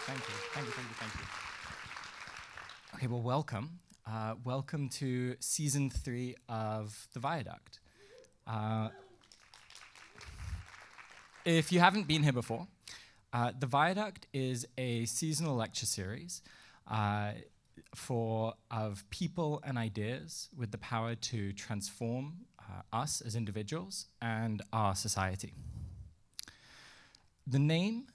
Thank you, thank you, thank you, thank you. Okay, well, welcome. Welcome to season 3 of the Viaduct. If you haven't been here before, the Viaduct is a seasonal lecture series of people and ideas with the power to transform us as individuals and our society. The name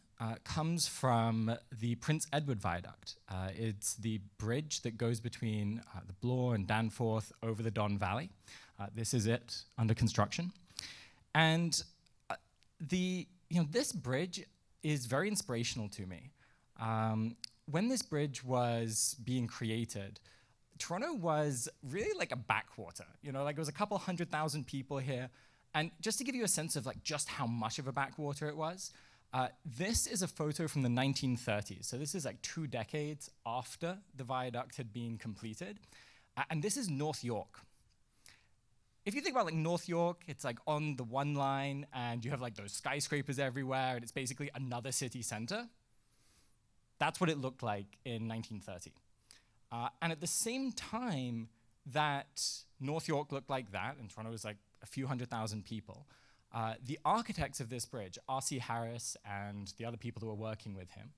comes from the Prince Edward Viaduct. It's the bridge that goes between the Blore and Danforth over the Don Valley. This is it under construction. And this bridge is very inspirational to me. When this bridge was being created, Toronto was really like a backwater. There was a couple 100,000 people here. And just to give you a sense of just how much of a backwater it was, this is a photo from the 1930s. So this is 2 decades after the viaduct had been completed. And this is North York. If you think about North York, it's on the one line and you have those skyscrapers everywhere and it's basically another city center. That's what it looked like in 1930. And at the same time that North York looked like that, and Toronto was a few 100,000 people, the architects of this bridge, R.C. Harris and the other people who were working with him,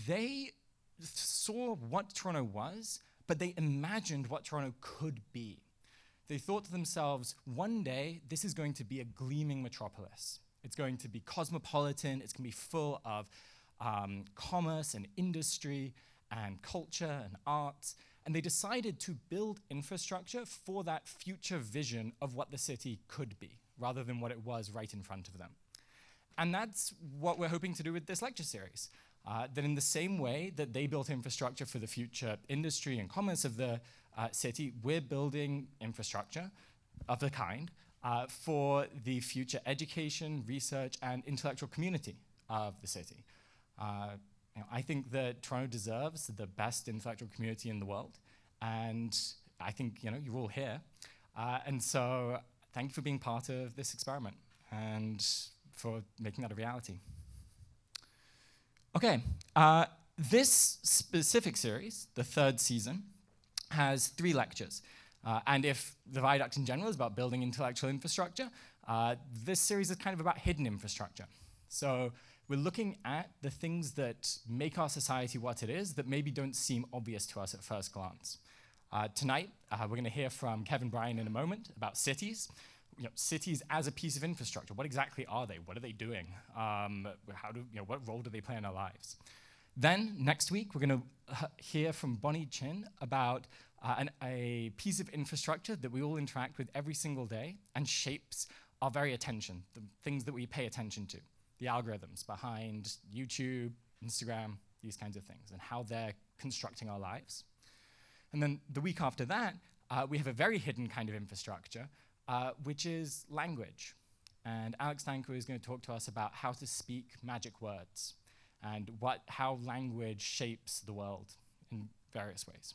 they saw what Toronto was, but they imagined what Toronto could be. They thought to themselves, one day, this is going to be a gleaming metropolis. It's going to be cosmopolitan, it's going to be full of commerce and industry and culture and arts. And they decided to build infrastructure for that future vision of what the city could be, rather than what it was right in front of them. And that's what we're hoping to do with this lecture series. That in the same way that they built infrastructure for the future industry and commerce of the city, we're building infrastructure of the kind for the future education, research, and intellectual community of the city. I think that Toronto deserves the best intellectual community in the world, and I think you're all here. And so thank you for being part of this experiment and for making that a reality. Okay, this specific series, the 3rd season, has 3 lectures. And if the Viaduct in general is about building intellectual infrastructure, this series is kind of about hidden infrastructure. So we're looking at the things that make our society what it is that maybe don't seem obvious to us at first glance. Tonight, we're going to hear from Kevin Bryan in a moment about cities. Cities as a piece of infrastructure. What exactly are they? What are they doing? What role do they play in our lives? Then, next week, we're going to hear from Bonnie Chin about a piece of infrastructure that we all interact with every single day and shapes our very attention, the things that we pay attention to, the algorithms behind YouTube, Instagram, these kinds of things, and how they're constructing our lives. And then the week after that, we have a very hidden kind of infrastructure, which is language. And Alex Danko is going to talk to us about how to speak magic words and how language shapes the world in various ways.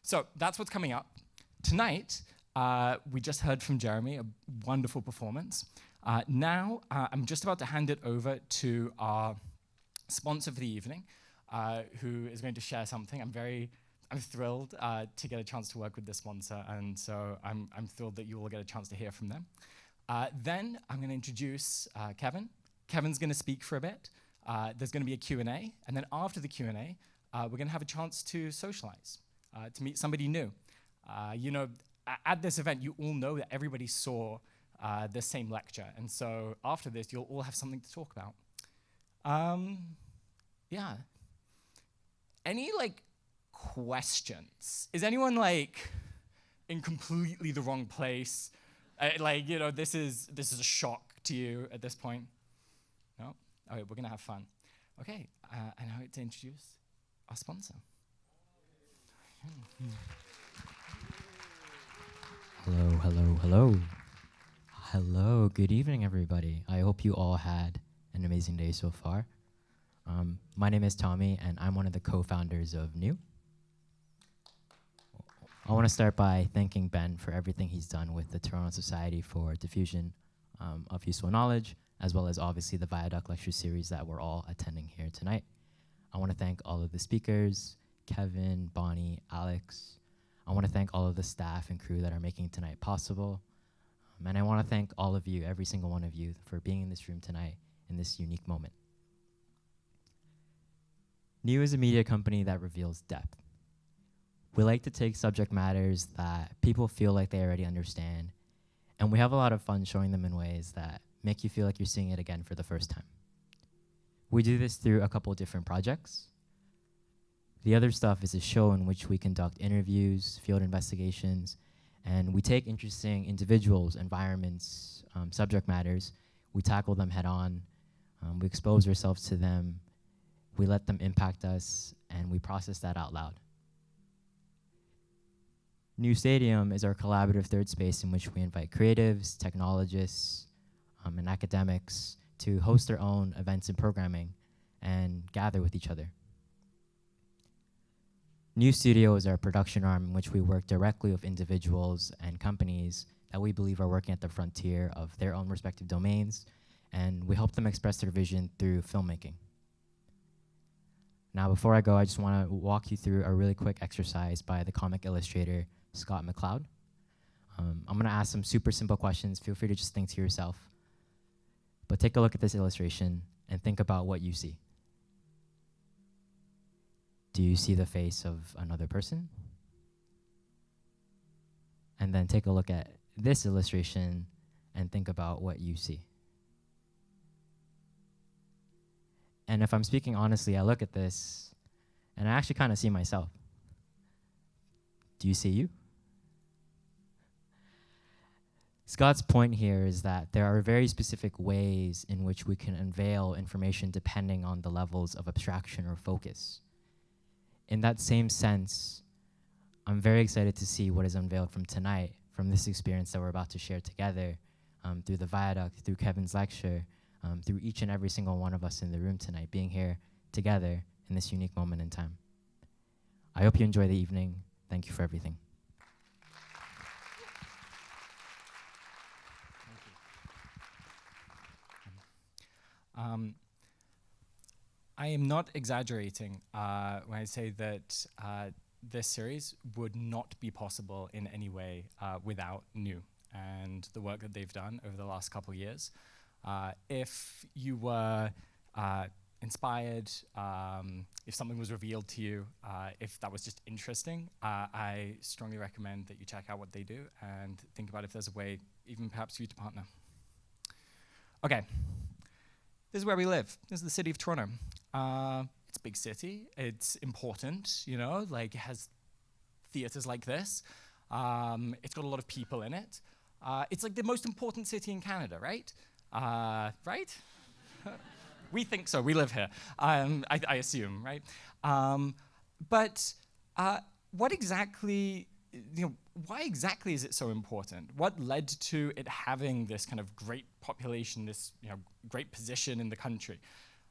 So that's what's coming up. Tonight, we just heard from Jeremy, a wonderful performance. Now, I'm just about to hand it over to our sponsor for the evening, who is going to share something. I'm thrilled to get a chance to work with this sponsor, and so I'm thrilled that you all get a chance to hear from them. Then I'm going to introduce Kevin. Kevin's going to speak for a bit. There's going to be a Q&A, and then after the Q&A, we're going to have a chance to socialize, to meet somebody new. At this event, you all know that everybody saw the same lecture, and so after this, you'll all have something to talk about. Yeah. Any questions? Is anyone in completely the wrong place? This is a shock to you at this point? No? All right, we're gonna have fun. Okay, and now to introduce our sponsor. Hello, hello, hello. Hello, good evening, everybody. I hope you all had an amazing day so far. My name is Tommy, and I'm one of the co-founders of NEW. I want to start by thanking Ben for everything he's done with the Toronto Society for Diffusion of Useful Knowledge, as well as obviously the Viaduct lecture series that we're all attending here tonight. I want to thank all of the speakers, Kevin, Bonnie, Alex. I want to thank all of the staff and crew that are making tonight possible. And I want to thank all of you, every single one of you, for being in this room tonight in this unique moment. NBER is a media company that reveals depth. We like to take subject matters that people feel like they already understand, and we have a lot of fun showing them in ways that make you feel like you're seeing it again for the first time. We do this through a couple different projects. The other stuff is a show in which we conduct interviews, field investigations, and we take interesting individuals, environments, subject matters, we tackle them head on, we expose ourselves to them, we let them impact us, and we process that out loud. New Stadium is our collaborative third space in which we invite creatives, technologists, and academics to host their own events and programming and gather with each other. New Studio is our production arm in which we work directly with individuals and companies that we believe are working at the frontier of their own respective domains, and we help them express their vision through filmmaking. Now, before I go, I just want to walk you through a really quick exercise by the comic illustrator, Scott McCloud. I'm going to ask some super simple questions. Feel free to just think to yourself. But take a look at this illustration and think about what you see. Do you see the face of another person? And then take a look at this illustration and think about what you see. And if I'm speaking honestly, I look at this and I actually kind of see myself. Do you see you? Scott's point here is that there are very specific ways in which we can unveil information depending on the levels of abstraction or focus. In that same sense, I'm very excited to see what is unveiled from tonight, from this experience that we're about to share together, through the Viaduct, through Kevin's lecture, through each and every single one of us in the room tonight, being here together in this unique moment in time. I hope you enjoy the evening. Thank you for everything. I am not exaggerating when I say that this series would not be possible in any way without New and the work that they've done over the last couple of years. If you were inspired, if something was revealed to you, if that was just interesting, I strongly recommend that you check out what they do and think about if there's a way, even perhaps for you to partner. Okay. This is where we live. This is the city of Toronto. It's a big city. It's important, you know, like it has theaters like this. It's got a lot of people in it. It's like the most important city in Canada, right? Right? We think so. We live here. I assume, right? But what exactly, why exactly is it so important? What led to it having this kind of great population, this great position in the country?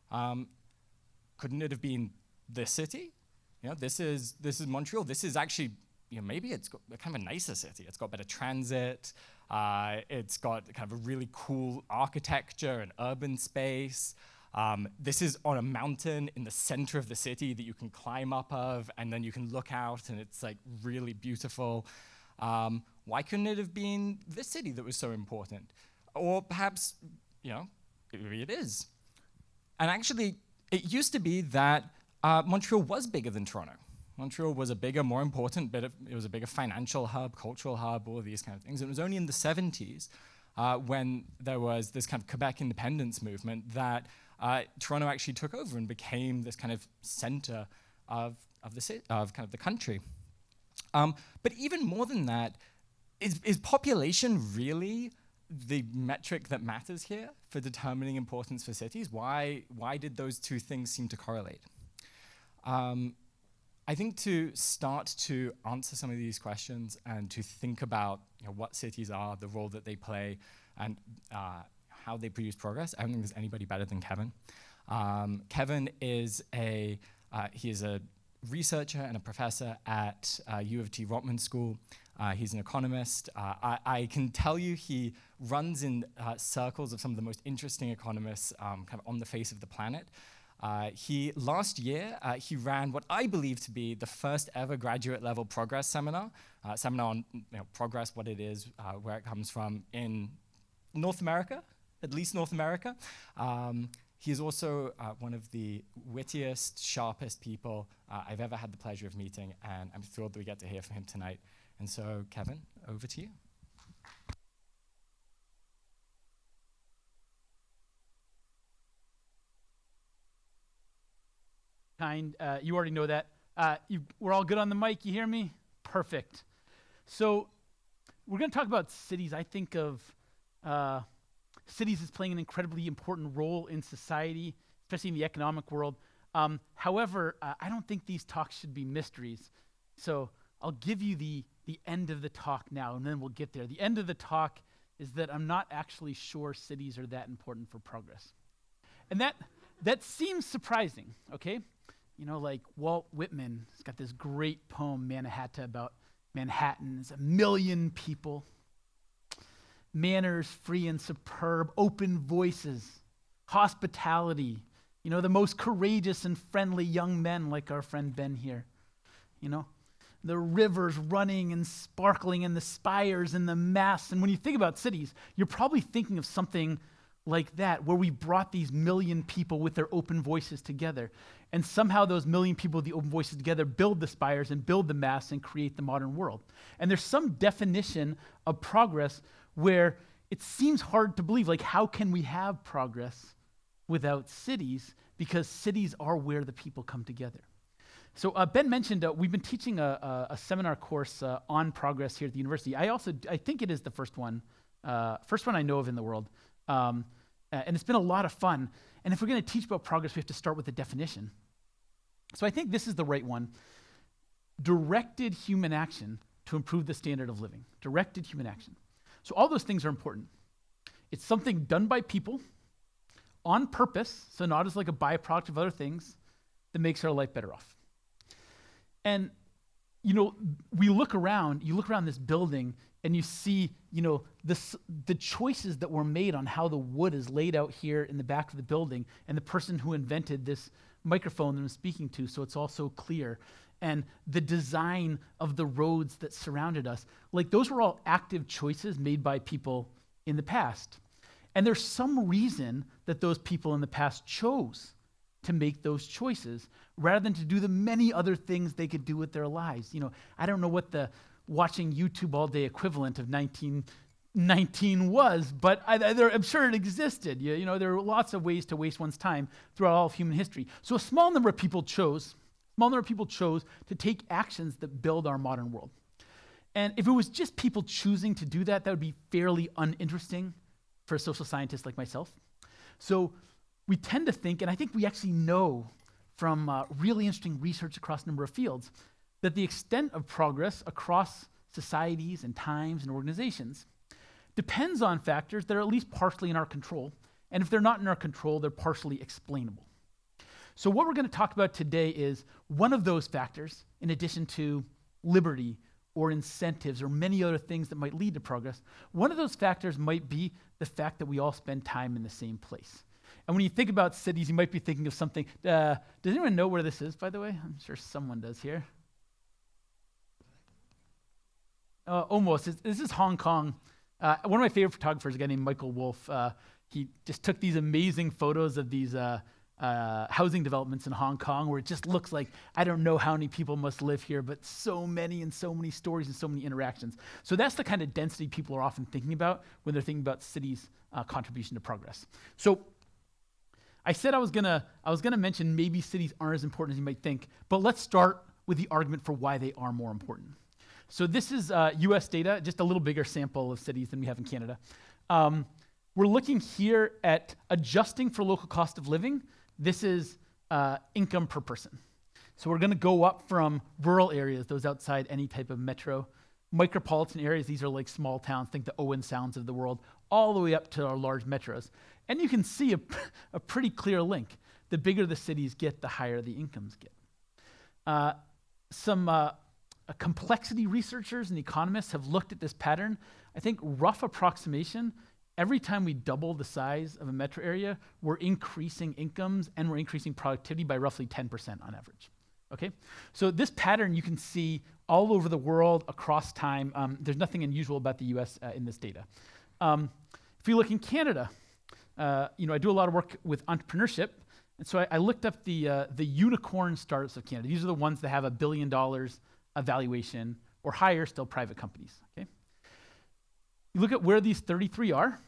Couldn't it have been this city? This is Montreal. This is actually, maybe it's got kind of a nicer city. It's got better transit. It's got kind of a really cool architecture and urban space. This is on a mountain in the center of the city that you can climb up of, and then you can look out, and it's like really beautiful. Why couldn't it have been this city that was so important? Or perhaps, maybe it is. And actually, it used to be that Montreal was bigger than Toronto. Montreal was a bigger, more important, it was a bigger financial hub, cultural hub, all of these kind of things. It was only in the 70s when there was this kind of Quebec independence movement that Toronto actually took over and became this kind of center of the country. But even more than that, is population really the metric that matters here for determining importance for cities? Why did those two things seem to correlate? I think to start to answer some of these questions and to think about what cities are, the role that they play, and how they produce progress, I don't think there's anybody better than Kevin. Kevin is he is a researcher and a professor at U of T Rotman School. He's an economist. I can tell you he runs in circles of some of the most interesting economists kind of on the face of the planet. Last year, he ran what I believe to be the first ever graduate level progress seminar on progress, what it is, where it comes from in North America, at least North America. He is also one of the wittiest, sharpest people I've ever had the pleasure of meeting, and I'm thrilled that we get to hear from him tonight. And so, Kevin, over to you. You already know that. We're all good on the mic, you hear me? Perfect. So we're going to talk about cities. I think of cities as playing an incredibly important role in society, especially in the economic world. However, I don't think these talks should be mysteries. So I'll give you the end of the talk now, and then we'll get there. The end of the talk is that I'm not actually sure cities are that important for progress. And that seems surprising, okay? You know, like Walt Whitman has got this great poem, Manhattan, about Manhattan. It's 1 million people. Manners free and superb, open voices, hospitality, you know, the most courageous and friendly young men like our friend Ben here, you know, the rivers running and sparkling and the spires and the masts. And when you think about cities, you're probably thinking of something like that, where we brought these 1 million people with their open voices together. And somehow those 1 million people with the open voices together build the spires and build the masts and create the modern world. And there's some definition of progress where it seems hard to believe, like, how can we have progress without cities? Because cities are where the people come together. So Ben mentioned we've been teaching a seminar course on progress here at the university. I think it is the first one I know of in the world. And it's been a lot of fun. And if we're going to teach about progress, we have to start with a definition. So I think this is the right one. Directed human action to improve the standard of living. Directed human action. So all those things are important. It's something done by people on purpose, so not as like a byproduct of other things, that makes our life better off. And, you know, you look around this building and you see, you know, the choices that were made on how the wood is laid out here in the back of the building, and the person who invented this microphone that I'm speaking to, so it's all so clear, and the design of the roads that surrounded us. Like, those were all active choices made by people in the past. And there's some reason that those people in the past chose to make those choices rather than to do the many other things they could do with their lives. You know, I don't know what the watching YouTube all day equivalent of 1919 was, but I'm sure it existed. You know, there are lots of ways to waste one's time throughout all of human history. So a small number of people chose to take actions that build our modern world. And if it was just people choosing to do that, that would be fairly uninteresting for a social scientist like myself. So we tend to think, and I think we actually know from really interesting research across a number of fields, that the extent of progress across societies and times and organizations depends on factors that are at least partially in our control. And if they're not in our control, they're partially explainable. So what we're going to talk about today is one of those factors, in addition to liberty or incentives or many other things that might lead to progress. One of those factors might be the fact that we all spend time in the same place. And when you think about cities, you might be thinking of something. Does anyone know where this is, by the way? I'm sure someone does here. Almost. This is Hong Kong. One of my favorite photographers, a guy named Michael Wolf, he just took these amazing photos of these housing developments in Hong Kong where it just looks like, I don't know how many people must live here, but so many and so many stories and so many interactions. So that's the kind of density people are often thinking about when they're thinking about cities' contribution to progress. So I said I was gonna mention maybe cities aren't as important as you might think, but let's start with the argument for why they are more important. So this is US data, just a little bigger sample of cities than we have in Canada. We're looking here at adjusting for local cost of living. This is income per person. So we're going to go up from rural areas, those outside any type of metro, micropolitan areas, these are like small towns, think the Owen Sounds of the world, all the way up to our large metros. And you can see a pretty clear link. The bigger the cities get, the higher the incomes get. Some complexity researchers and economists have looked at this pattern. I think rough approximation, every time we double the size of a metro area, we're increasing incomes and we're increasing productivity by roughly 10% on average. Okay, so this pattern you can see all over the world across time. There's nothing unusual about the US in this data. If you look in Canada, I do a lot of work with entrepreneurship, and so I looked up the unicorn startups of Canada. These are the ones that have $1 billion of valuation or higher, still private companies. Okay, you look at where these 33 are.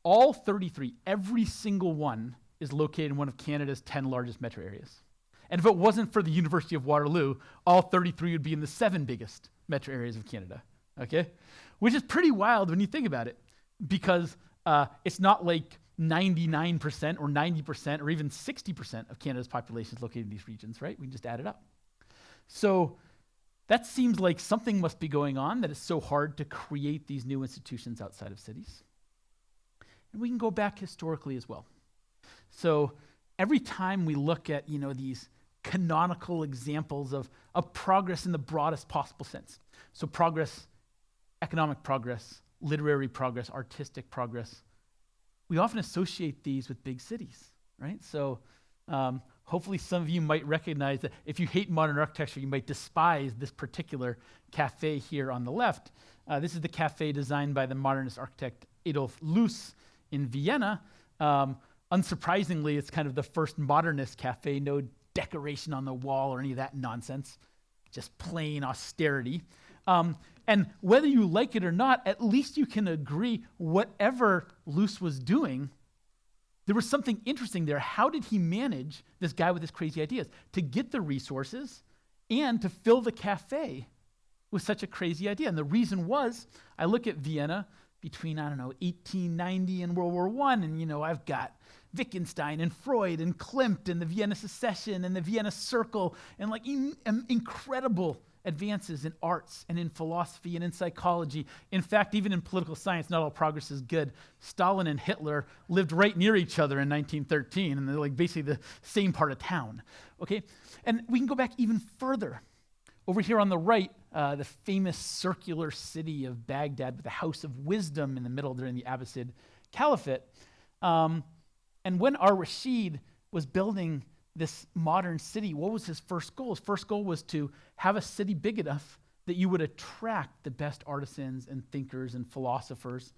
All 33, every single one, is located in one of Canada's 10 largest metro areas. And if it wasn't for the University of Waterloo, all 33 would be in the 7 biggest metro areas of Canada, okay? Which is pretty wild when you think about it, because it's not like 99% or 90% or even 60% of Canada's population is located in these regions, right? We can just add it up. So that seems like something must be going on that it's so hard to create these new institutions outside of cities. And we can go back historically as well. So every time we look at, these canonical examples of progress in the broadest possible sense. So progress, economic progress, literary progress, artistic progress, we often associate these with big cities, right? So hopefully some of you might recognize that if you hate modern architecture, you might despise this particular cafe here on the left. This is the cafe designed by the modernist architect Adolf Loos in Vienna. Unsurprisingly, it's kind of the first modernist cafe, no decoration on the wall or any of that nonsense, just plain austerity. And whether you like it or not, at least you can agree whatever Loos was doing, there was something interesting there. How did he manage, this guy with his crazy ideas, to get the resources and to fill the cafe with such a crazy idea? And the reason was, I look at Vienna between, 1890 and World War I, and, I've got Wittgenstein and Freud and Klimt and the Vienna Secession and the Vienna Circle and incredible advances in arts and in philosophy and in psychology. In fact, even in political science, not all progress is good. Stalin and Hitler lived right near each other in 1913, and they're basically the same part of town. Okay, and we can go back even further. Over here on the right, the famous circular city of Baghdad with the House of Wisdom in the middle during the Abbasid Caliphate. And when Ar-Rashid was building this modern city, what was his first goal? His first goal was to have a city big enough that you would attract the best artisans and thinkers and philosophers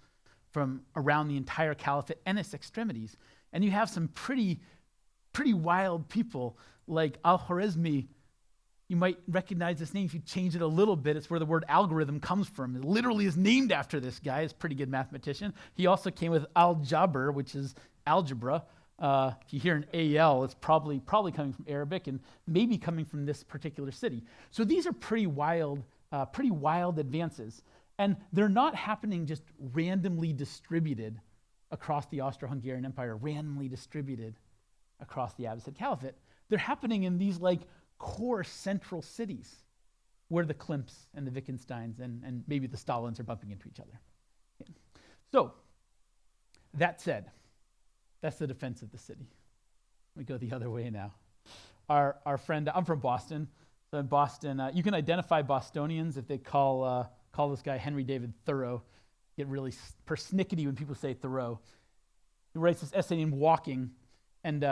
from around the entire caliphate and its extremities. And you have some pretty wild people like Al-Khwarizmi. You might recognize this name if you change it a little bit. It's where the word algorithm comes from. It literally is named after this guy. He's a pretty good mathematician. He also came with al-Jabr, which is algebra. If you hear an AL, it's probably coming from Arabic and maybe coming from this particular city. So these are pretty wild advances. And they're not happening just randomly distributed across the Austro-Hungarian Empire, randomly distributed across the Abbasid Caliphate. They're happening in these core central cities where the Klimts and the Wittgensteins and maybe the Stalins are bumping into each other. Okay. So, that said, that's the defense of the city. We go the other way now. Our friend, I'm from Boston. So in Boston, you can identify Bostonians if they call this guy Henry David Thoreau. Get really persnickety when people say Thoreau. He writes this essay named Walking. And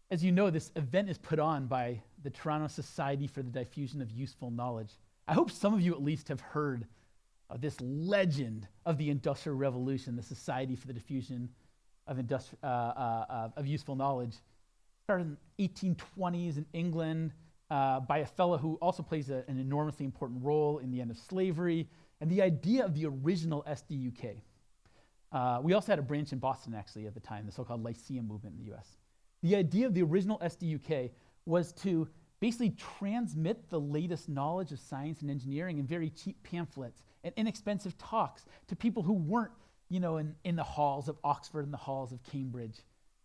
as you know, this event is put on by the Toronto Society for the Diffusion of Useful Knowledge. I hope some of you at least have heard of this legend of the Industrial Revolution, the Society for the Diffusion of Useful Knowledge. Started in 1820s in England by a fellow who also plays an enormously important role in the end of slavery, and the idea of the original SDUK. We also had a branch in Boston, actually, at the time, the so-called Lyceum movement in the US. The idea of the original SDUK was to basically transmit the latest knowledge of science and engineering in very cheap pamphlets and inexpensive talks to people who weren't, in the halls of Oxford and the halls of Cambridge.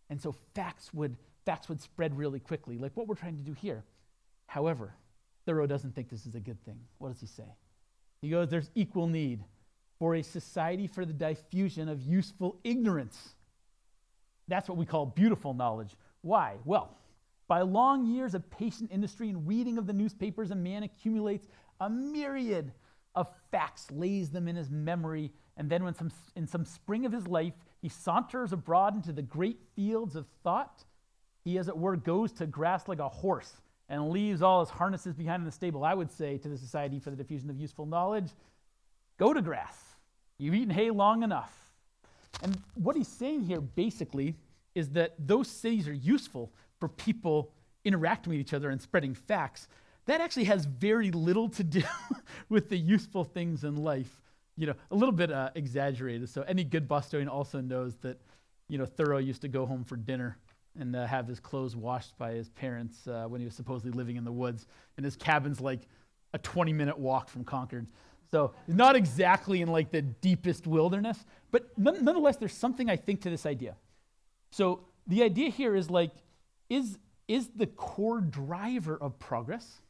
And so facts would spread really quickly, like what we're trying to do here. However, Thoreau doesn't think this is a good thing. What does he say? He goes, there's equal need for a society for the diffusion of useful ignorance. That's what we call beautiful knowledge. Why? Well, by long years of patient industry and reading of the newspapers, a man accumulates a myriad of facts, lays them in his memory, and then when in some spring of his life, he saunters abroad into the great fields of thought, he, as it were, goes to grass like a horse and leaves all his harnesses behind in the stable. I would say to the Society for the Diffusion of Useful Knowledge, go to grass. You've eaten hay long enough. And what he's saying here basically is that those cities are useful for people interacting with each other and spreading facts. That actually has very little to do with the useful things in life. You know, a little bit exaggerated. So any good Bostonian also knows that, you know, Thoreau used to go home for dinner and have his clothes washed by his parents when he was supposedly living in the woods. And his cabin's like a 20-minute walk from Concord. So not exactly in like the deepest wilderness, but nonetheless, there's something I think to this idea. So the idea here is like, is the core driver of progress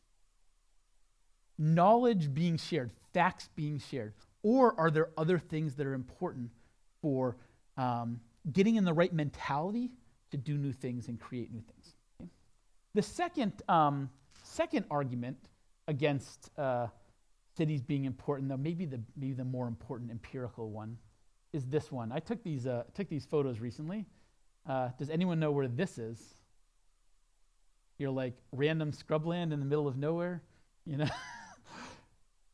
knowledge being shared, facts being shared, or are there other things that are important for getting in the right mentality to do new things and create new things? Okay? The second argument against cities being important, though maybe the more important empirical one, is this one. I took these photos recently. Does anyone know where this is? You're like random scrubland in the middle of nowhere, you know?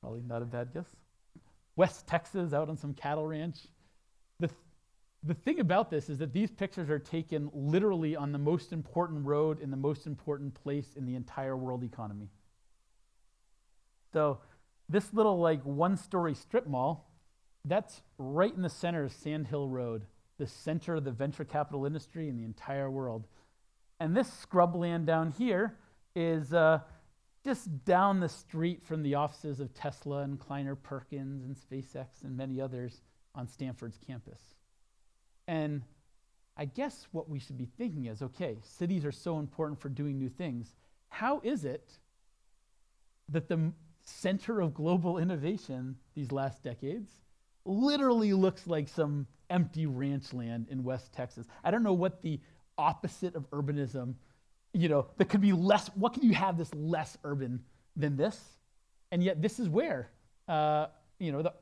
Probably not a bad guess. West Texas, out on some cattle ranch. The thing about this is that these pictures are taken literally on the most important road in the most important place in the entire world economy. So this little like one-story strip mall, that's right in the center of Sand Hill Road, the center of the venture capital industry in the entire world. And this scrubland down here is just down the street from the offices of Tesla and Kleiner Perkins and SpaceX and many others on Stanford's campus. And I guess what we should be thinking is, okay, cities are so important for doing new things. How is it that the center of global innovation these last decades literally looks like some empty ranch land in West Texas? I don't know what the opposite of urbanism, you know, that could be less, what can you have this less urban than this? And yet this is where, you know, the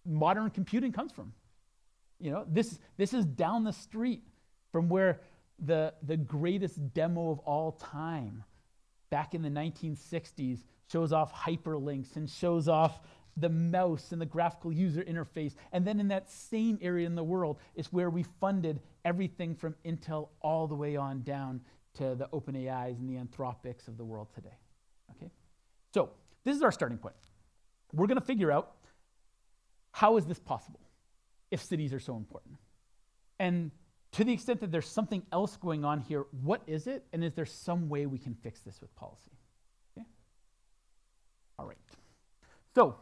modern computing comes from. You know, this is down the street from where the greatest demo of all time back in the 1960s shows off hyperlinks and shows off the mouse and the graphical user interface. And then in that same area in the world is where we funded everything from Intel all the way on down to the OpenAIs and the Anthropics of the world today. Okay? So this is our starting point. We're going to figure out, how is this possible if cities are so important? And to the extent that there's something else going on here, what is it? And is there some way we can fix this with policy? Okay? All right. So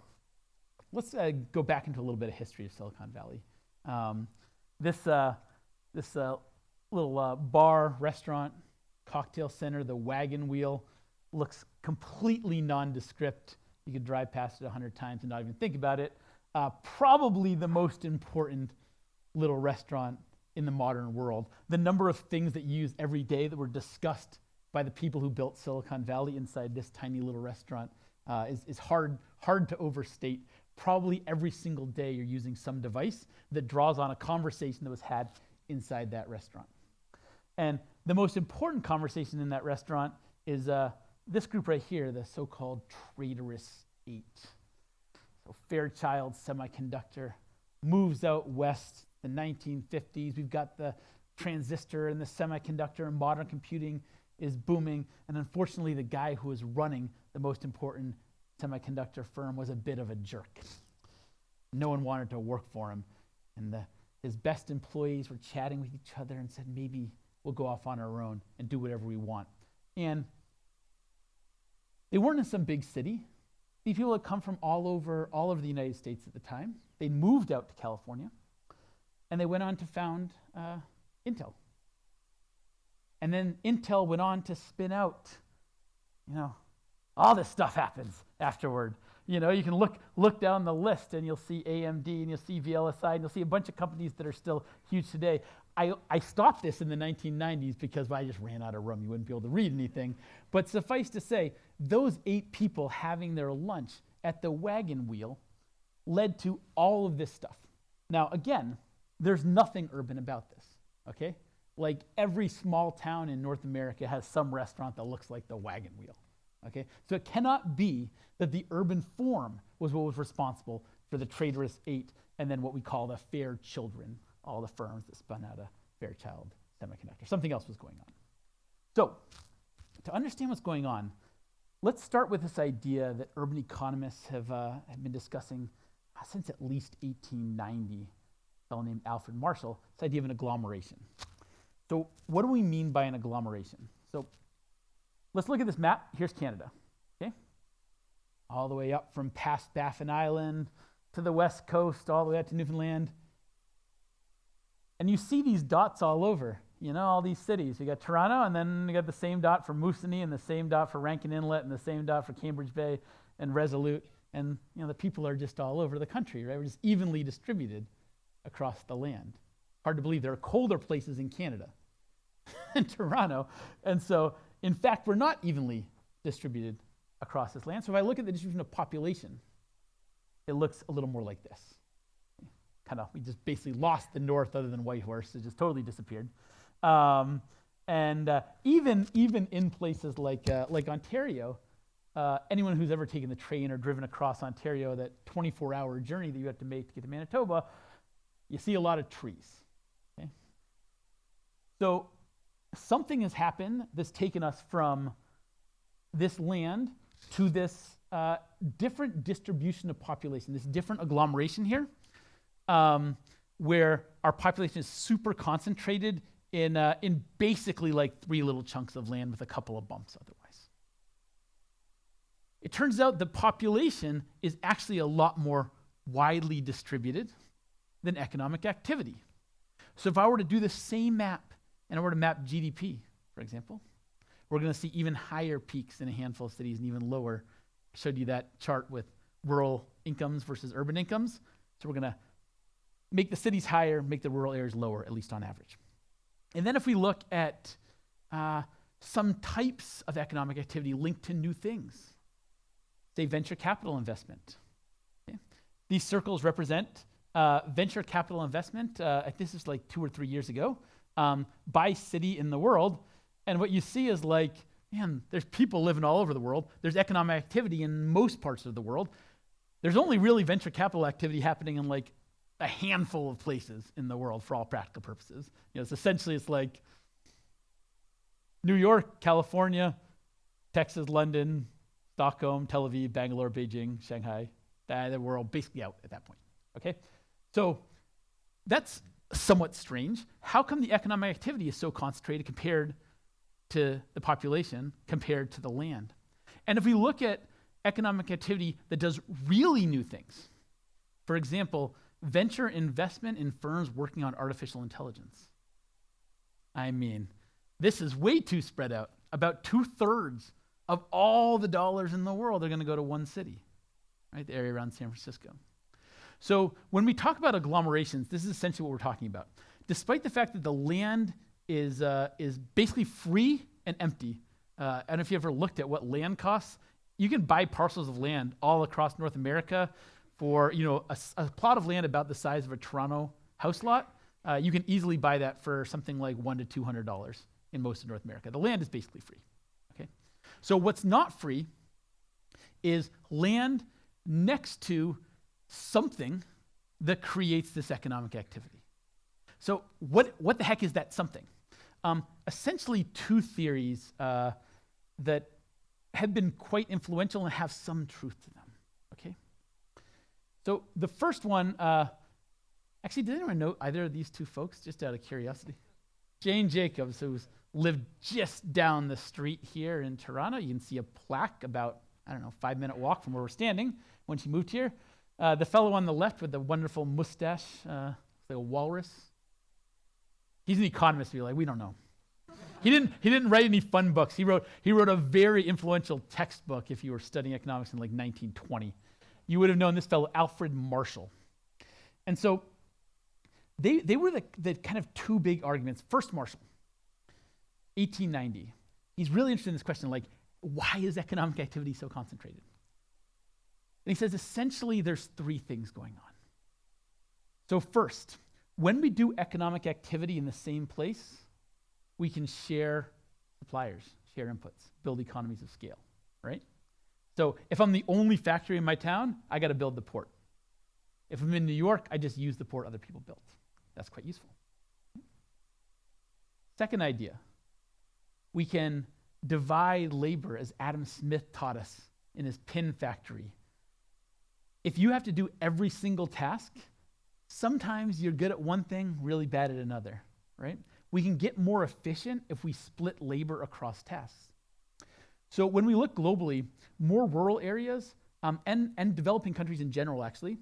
let's go back into a little bit of history of Silicon Valley. This little bar, restaurant, cocktail center, the Wagon Wheel, looks completely nondescript. You could drive past it 100 times and not even think about it. Probably the most important little restaurant in the modern world. The number of things that you use every day that were discussed by the people who built Silicon Valley inside this tiny little restaurant is hard to overstate. Probably every single day you're using some device that draws on a conversation that was had inside that restaurant. And the most important conversation in that restaurant is this group right here, the so-called traitorous 8. So Fairchild Semiconductor moves out west, the 1950s. We've got the transistor and the semiconductor, and modern computing is booming. And unfortunately, the guy who was running the most important semiconductor firm was a bit of a jerk. No one wanted to work for him. And his best employees were chatting with each other and said, maybe we'll go off on our own and do whatever we want. And they weren't in some big city. These people had come from all over the United States at the time. They moved out to California, and they went on to found Intel. And then Intel went on to spin out, you know, all this stuff happens afterward. You know, you can look down the list and you'll see AMD and you'll see VLSI and you'll see a bunch of companies that are still huge today. I stopped this in the 1990s because I just ran out of room. You wouldn't be able to read anything. But suffice to say, those 8 people having their lunch at the wagon wheel led to all of this stuff. Now, again, there's nothing urban about this, okay? Like every small town in North America has some restaurant that looks like the wagon wheel, okay? So it cannot be that the urban form was what was responsible for the traitorous 8 and then what we call the fair children, all the firms that spun out a Fairchild Semiconductor. Something else was going on. So to understand what's going on, let's start with this idea that urban economists have been discussing since at least 1890. A fellow named Alfred Marshall, this idea of an agglomeration. So what do we mean by an agglomeration? So let's look at this map. Here's Canada, okay? All the way up from past Baffin Island to the west coast, all the way up to Newfoundland. And you see these dots all over, you know, all these cities. You got Toronto, and then you got the same dot for Moosonee, and the same dot for Rankin Inlet, and the same dot for Cambridge Bay and Resolute. And, you know, the people are just all over the country, right? We're just evenly distributed across the land. Hard to believe there are colder places in Canada than Toronto. And so, in fact, we're not evenly distributed across this land. So if I look at the distribution of population, it looks a little more like this. We just basically lost the north other than Whitehorse. It just totally disappeared. Even in places like Ontario, anyone who's ever taken the train or driven across Ontario, that 24-hour journey that you have to make to get to Manitoba, you see a lot of trees. Okay? So something has happened that's taken us from this land to this different distribution of population, this different agglomeration here, where our population is super concentrated in basically like 3 little chunks of land with a couple of bumps otherwise. It turns out the population is actually a lot more widely distributed than economic activity. So if I were to do the same map and I were to map GDP, for example, we're going to see even higher peaks in a handful of cities and even lower. I showed you that chart with rural incomes versus urban incomes. So we're going to make the cities higher, make the rural areas lower, at least on average. And then if we look at some types of economic activity linked to new things, say venture capital investment. Okay? These circles represent venture capital investment. This is like 2 or 3 years ago, by city in the world. And what you see is like, man, there's people living all over the world. There's economic activity in most parts of the world. There's only really venture capital activity happening in like a handful of places in the world for all practical purposes. You know, it's essentially like New York, California, Texas, London, Stockholm, Tel Aviv, Bangalore, Beijing, Shanghai. We're all basically out at that point, okay? So that's somewhat strange. How come the economic activity is so concentrated compared to the population, compared to the land? And if we look at economic activity that does really new things, for example, venture investment in firms working on artificial intelligence. I mean, this is way too spread out. About 2/3 of all the dollars in the world are going to go to one city, right? The area around San Francisco. So when we talk about agglomerations, this is essentially what we're talking about. Despite the fact that the land is basically free and empty, I don't know if you ever looked at what land costs. You can buy parcels of land all across North America for, you know, a plot of land about the size of a Toronto house lot. You can easily buy that for something like $100 to $200 in most of North America. The land is basically free. Okay, so what's not free is land next to something that creates this economic activity. So what the heck is that something? Essentially 2 theories that have been quite influential and have some truth to them. Okay. So the first one, actually, did anyone know either of these 2 folks, just out of curiosity? Jane Jacobs, who's lived just down the street here in Toronto. You can see a plaque about, 5-minute walk from where we're standing when she moved here. The fellow on the left with the wonderful mustache, like a walrus. He's an economist. You're like, we don't know. He didn't write any fun books. He wrote a very influential textbook if you were studying economics in like 1920. You would have known this fellow, Alfred Marshall. And so they were the kind of two big arguments. First, Marshall, 1890. He's really interested in this question, like, why is economic activity so concentrated? And he says, essentially, there's three things going on. So first, when we do economic activity in the same place, we can share suppliers, share inputs, build economies of scale, right? So if I'm the only factory in my town, I got to build the port. If I'm in New York, I just use the port other people built. That's quite useful. Second idea, we can divide labor as Adam Smith taught us in his pin factory. If you have to do every single task, sometimes you're good at one thing, really bad at another, right? We can get more efficient if we split labor across tasks. So when we look globally, more rural areas and developing countries in general, actually,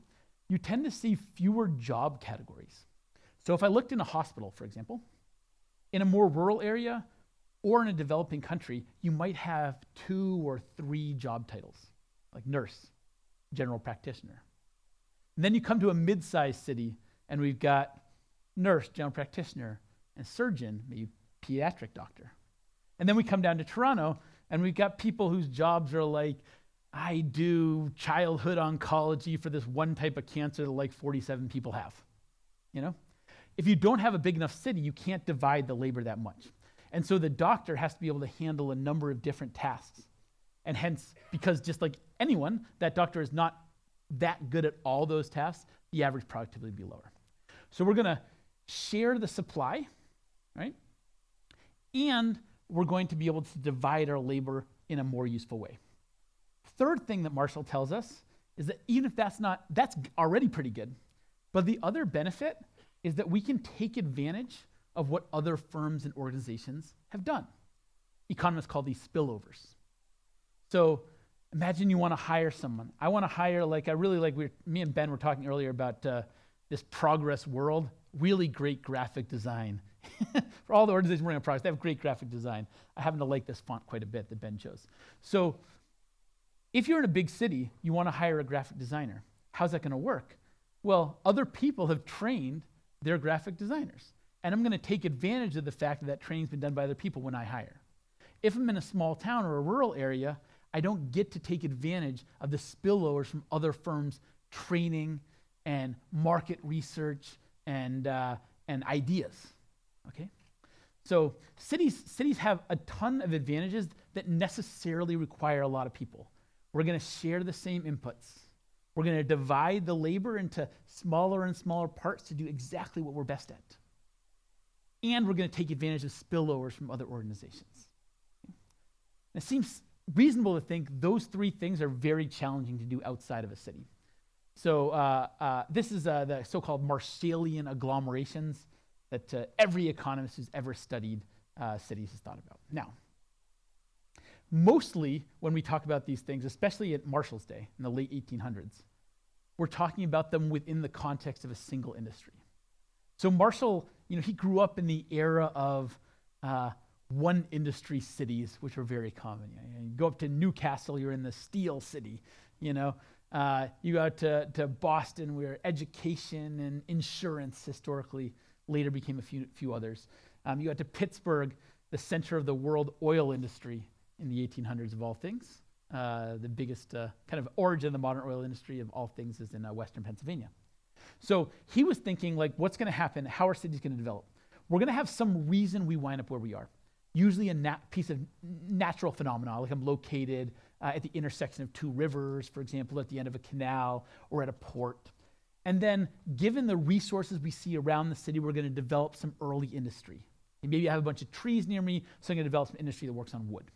you tend to see fewer job categories. So if I looked in a hospital, for example, in a more rural area or in a developing country, you might have 2 or 3 job titles, like nurse, general practitioner. And then you come to a mid-sized city, and we've got nurse, general practitioner, and surgeon, maybe pediatric doctor. And then we come down to Toronto, and we've got people whose jobs are like, I do childhood oncology for this one type of cancer that like 47 people have, you know? If you don't have a big enough city, you can't divide the labor that much. And so the doctor has to be able to handle a number of different tasks. And hence, because just like anyone, that doctor is not that good at all those tasks, the average productivity would be lower. So we're going to share the supply, right? And we're going to be able to divide our labor in a more useful way. Third thing that Marshall tells us is that even if that's already pretty good, but the other benefit is that we can take advantage of what other firms and organizations have done. Economists call these spillovers. So imagine you want to hire someone. I want to hire, me and Ben were talking earlier about this Progress World, really great graphic design. For all the organizations working on Progress, they have great graphic design. I happen to like this font quite a bit that Ben chose. So if you're in a big city, you want to hire a graphic designer. How's that going to work? Well, other people have trained their graphic designers. And I'm going to take advantage of the fact that training's been done by other people when I hire. If I'm in a small town or a rural area, I don't get to take advantage of the spillovers from other firms' training and market research and ideas, okay? So cities have a ton of advantages that necessarily require a lot of people. We're going to share the same inputs. We're going to divide the labor into smaller and smaller parts to do exactly what we're best at. And we're going to take advantage of spillovers from other organizations. It seems reasonable to think those three things are very challenging to do outside of a city. So this is the so-called Marshallian agglomerations that every economist who's ever studied cities has thought about. Now, mostly when we talk about these things, especially at Marshall's day in the late 1800s, we're talking about them within the context of a single industry. So Marshall, he grew up in the era of one industry cities, which were very common. You go up to Newcastle, you're in the steel city. You go out to Boston, where education and insurance historically later became a few others. You go out to Pittsburgh, the center of the world oil industry in the 1800s of all things. The biggest kind of origin of the modern oil industry of all things is in Western Pennsylvania. So he was thinking, like, what's going to happen? How are cities going to develop? We're going to have some reason we wind up where we are. Usually a piece of natural phenomena, like I'm located at the intersection of two rivers, for example, at the end of a canal or at a port. And then, given the resources we see around the city, we're going to develop some early industry. And maybe I have a bunch of trees near me, so I'm going to develop some industry that works on wood.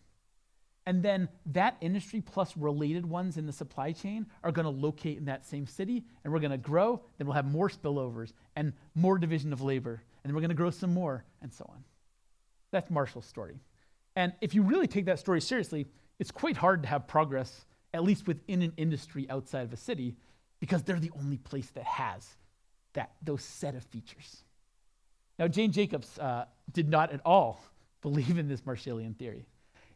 And then that industry plus related ones in the supply chain are going to locate in that same city, and we're going to grow, then we'll have more spillovers and more division of labor, and then we're going to grow some more, and so on. That's Marshall's story. And if you really take that story seriously, it's quite hard to have progress, at least within an industry outside of a city, because they're the only place that has those set of features. Now, Jane Jacobs did not at all believe in this Marshallian theory.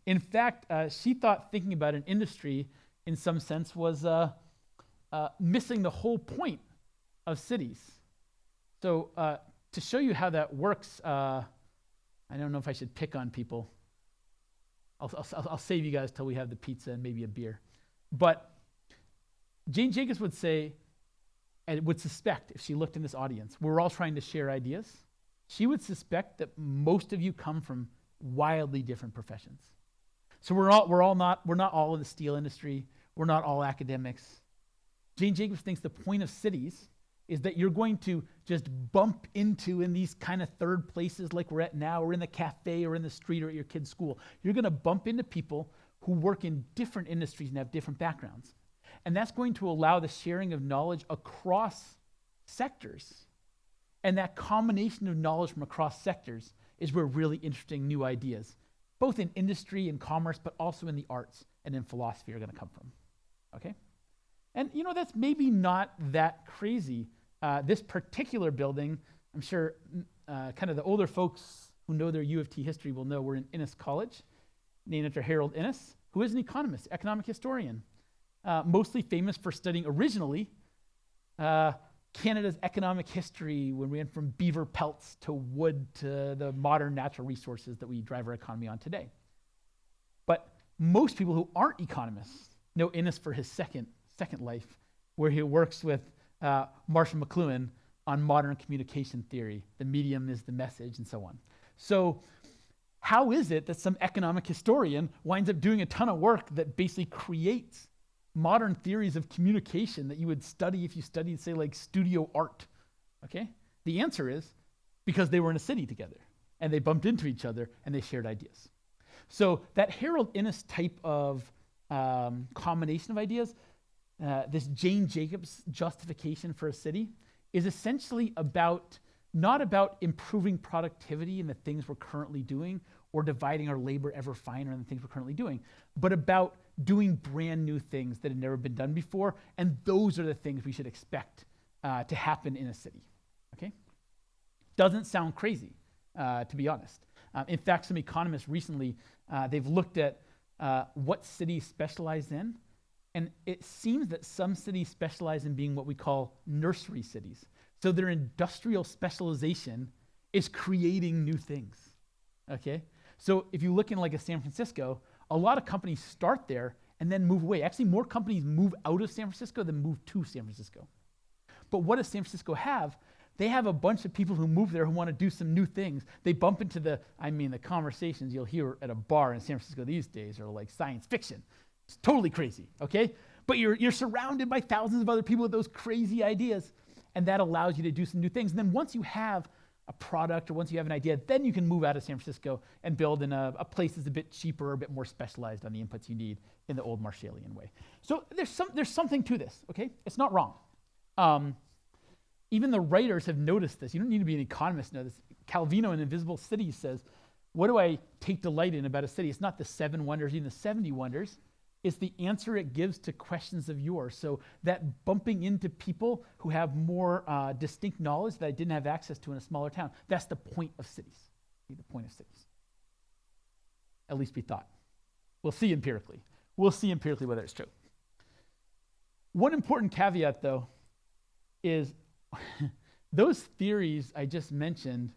In fact, she thought thinking about an industry, in some sense, was missing the whole point of cities. So to show you how that works, I don't know if I should pick on people. I'll save you guys till we have the pizza and maybe a beer. But Jane Jacobs would say, and would suspect, if she looked in this audience, we're all trying to share ideas, she would suspect that most of you come from wildly different professions. So we're not all in the steel industry. We're not all academics. Jane Jacobs thinks the point of cities is that you're going to just bump into in these kind of third places like we're at now, or in the cafe, or in the street, or at your kid's school. You're going to bump into people who work in different industries and have different backgrounds. And that's going to allow the sharing of knowledge across sectors. And that combination of knowledge from across sectors is where really interesting new ideas, both in industry and commerce, but also in the arts and in philosophy, are going to come from. Okay? And that's maybe not that crazy. This particular building, I'm sure kind of the older folks who know their U of T history will know we're in Innis College, named after Harold Innis, who is an economist, economic historian, mostly famous for studying originally Canada's economic history when we went from beaver pelts to wood to the modern natural resources that we drive our economy on today. But most people who aren't economists know Innis for his second life, where he works with Marshall McLuhan on modern communication theory. The medium is the message, and so on. So how is it that some economic historian winds up doing a ton of work that basically creates modern theories of communication that you would study if you studied, say, like studio art? Okay? The answer is because they were in a city together, and they bumped into each other, and they shared ideas. So that Harold Innis type of combination of ideas, this Jane Jacobs justification for a city, is essentially not about improving productivity in the things we're currently doing or dividing our labor ever finer in the things we're currently doing, but about doing brand new things that have never been done before, and those are the things we should expect to happen in a city. Okay? Doesn't sound crazy, to be honest. In fact, some economists recently, they've looked at what cities specialize in, and it seems that some cities specialize in being what we call nursery cities. So their industrial specialization is creating new things, okay? So if you look in like a San Francisco, a lot of companies start there and then move away. Actually, more companies move out of San Francisco than move to San Francisco. But what does San Francisco have? They have a bunch of people who move there who want to do some new things. They bump into the conversations you'll hear at a bar in San Francisco these days are like science fiction. It's totally crazy, okay? But you're surrounded by thousands of other people with those crazy ideas, and that allows you to do some new things. And then once you have a product or once you have an idea, then you can move out of San Francisco and build in a place that's a bit cheaper or a bit more specialized on the inputs you need in the old Marshallian way. So there's something to this, okay? It's not wrong. Even the writers have noticed this. You don't need to be an economist to know this. Calvino in Invisible Cities says, what do I take delight in about a city? It's not the 7 wonders, even the 70 wonders. It's the answer it gives to questions of yours. So that bumping into people who have more distinct knowledge that I didn't have access to in a smaller town, that's the point of cities. The point of cities. At least we thought. We'll see empirically. We'll see empirically whether it's true. One important caveat, though, is those theories I just mentioned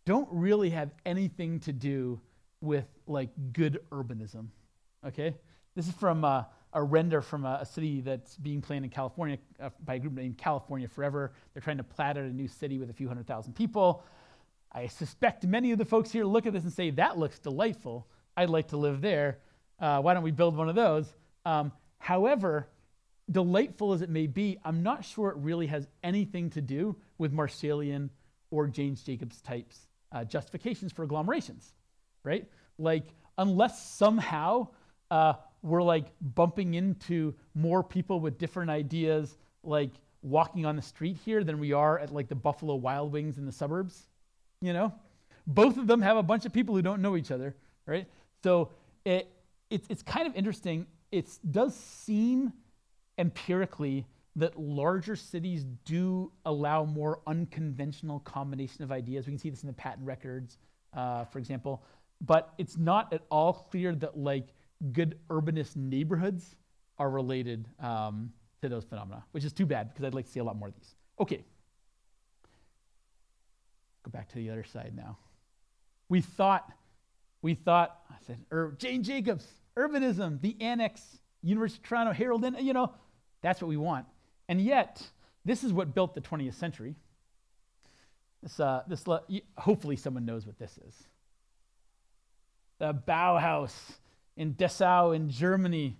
don't really have anything to do with like good urbanism, okay? This is from a render from a city that's being planned in California by a group named California Forever. They're trying to plat out a new city with a few 100,000 people. I suspect many of the folks here look at this and say, that looks delightful. I'd like to live there. Why don't we build one of those? However, delightful as it may be, I'm not sure it really has anything to do with Marshallian or Jane Jacobs types justifications for agglomerations, right? Like, unless somehow we're like bumping into more people with different ideas, like walking on the street here than we are at like the Buffalo Wild Wings in the suburbs, you know? Both of them have a bunch of people who don't know each other, right? So it's kind of interesting. It does seem empirically that larger cities do allow more unconventional combination of ideas. We can see this in the patent records, for example. But it's not at all clear that like good urbanist neighborhoods are related to those phenomena, which is too bad because I'd like to see a lot more of these. Okay. Go back to the other side now. We thought, I said, Jane Jacobs, urbanism, the Annex, University of Toronto, Herald, and that's what we want. And yet, this is what built the 20th century. Hopefully someone knows what this is. The Bauhaus in Dessau in Germany,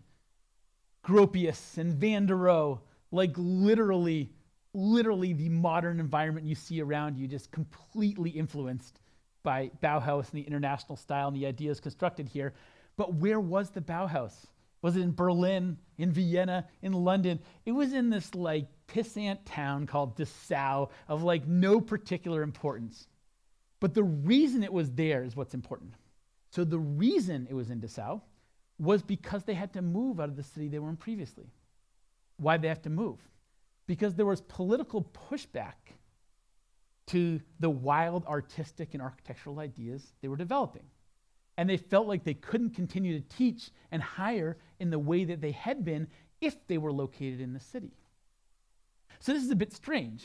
Gropius and Van der Rohe, like literally the modern environment you see around you, just completely influenced by Bauhaus and the international style and the ideas constructed here. But where was the Bauhaus? Was it in Berlin, in Vienna, in London? It was in this like pissant town called Dessau of like no particular importance. But the reason it was there is what's important. So the reason it was in Dessau was because they had to move out of the city they were in previously. Why'd they have to move? Because there was political pushback to the wild artistic and architectural ideas they were developing. And they felt like they couldn't continue to teach and hire in the way that they had been if they were located in the city. So this is a bit strange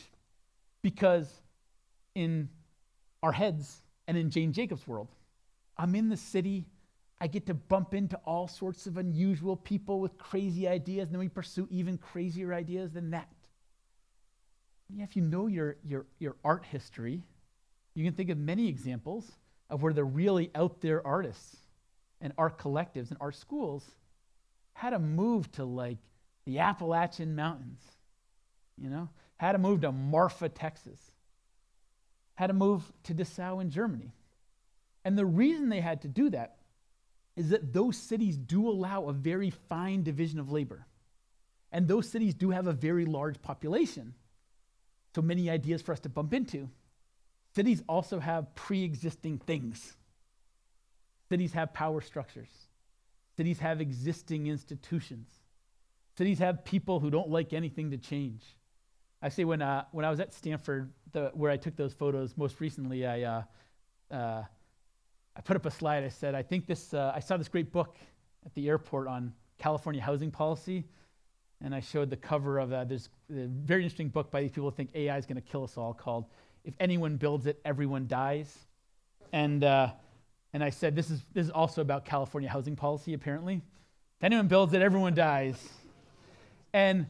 because in our heads and in Jane Jacobs' world, I'm in the city, I get to bump into all sorts of unusual people with crazy ideas, and then we pursue even crazier ideas than that. Yeah, if you know your art history, you can think of many examples of where the really out there artists and art collectives and art schools had to move to like the Appalachian Mountains, had to move to Marfa, Texas, had to move to Dessau in Germany. And the reason they had to do that is that those cities do allow a very fine division of labor. And those cities do have a very large population. So many ideas for us to bump into. Cities also have pre-existing things. Cities have power structures. Cities have existing institutions. Cities have people who don't like anything to change. I say when I was at Stanford, where I took those photos most recently, I put up a slide. I said, I saw this great book at the airport on California housing policy, and I showed the cover of this very interesting book by these people who think AI is going to kill us all called "If Anyone Builds It, Everyone Dies," and I said this is also about California housing policy. Apparently, if anyone builds it, everyone dies. And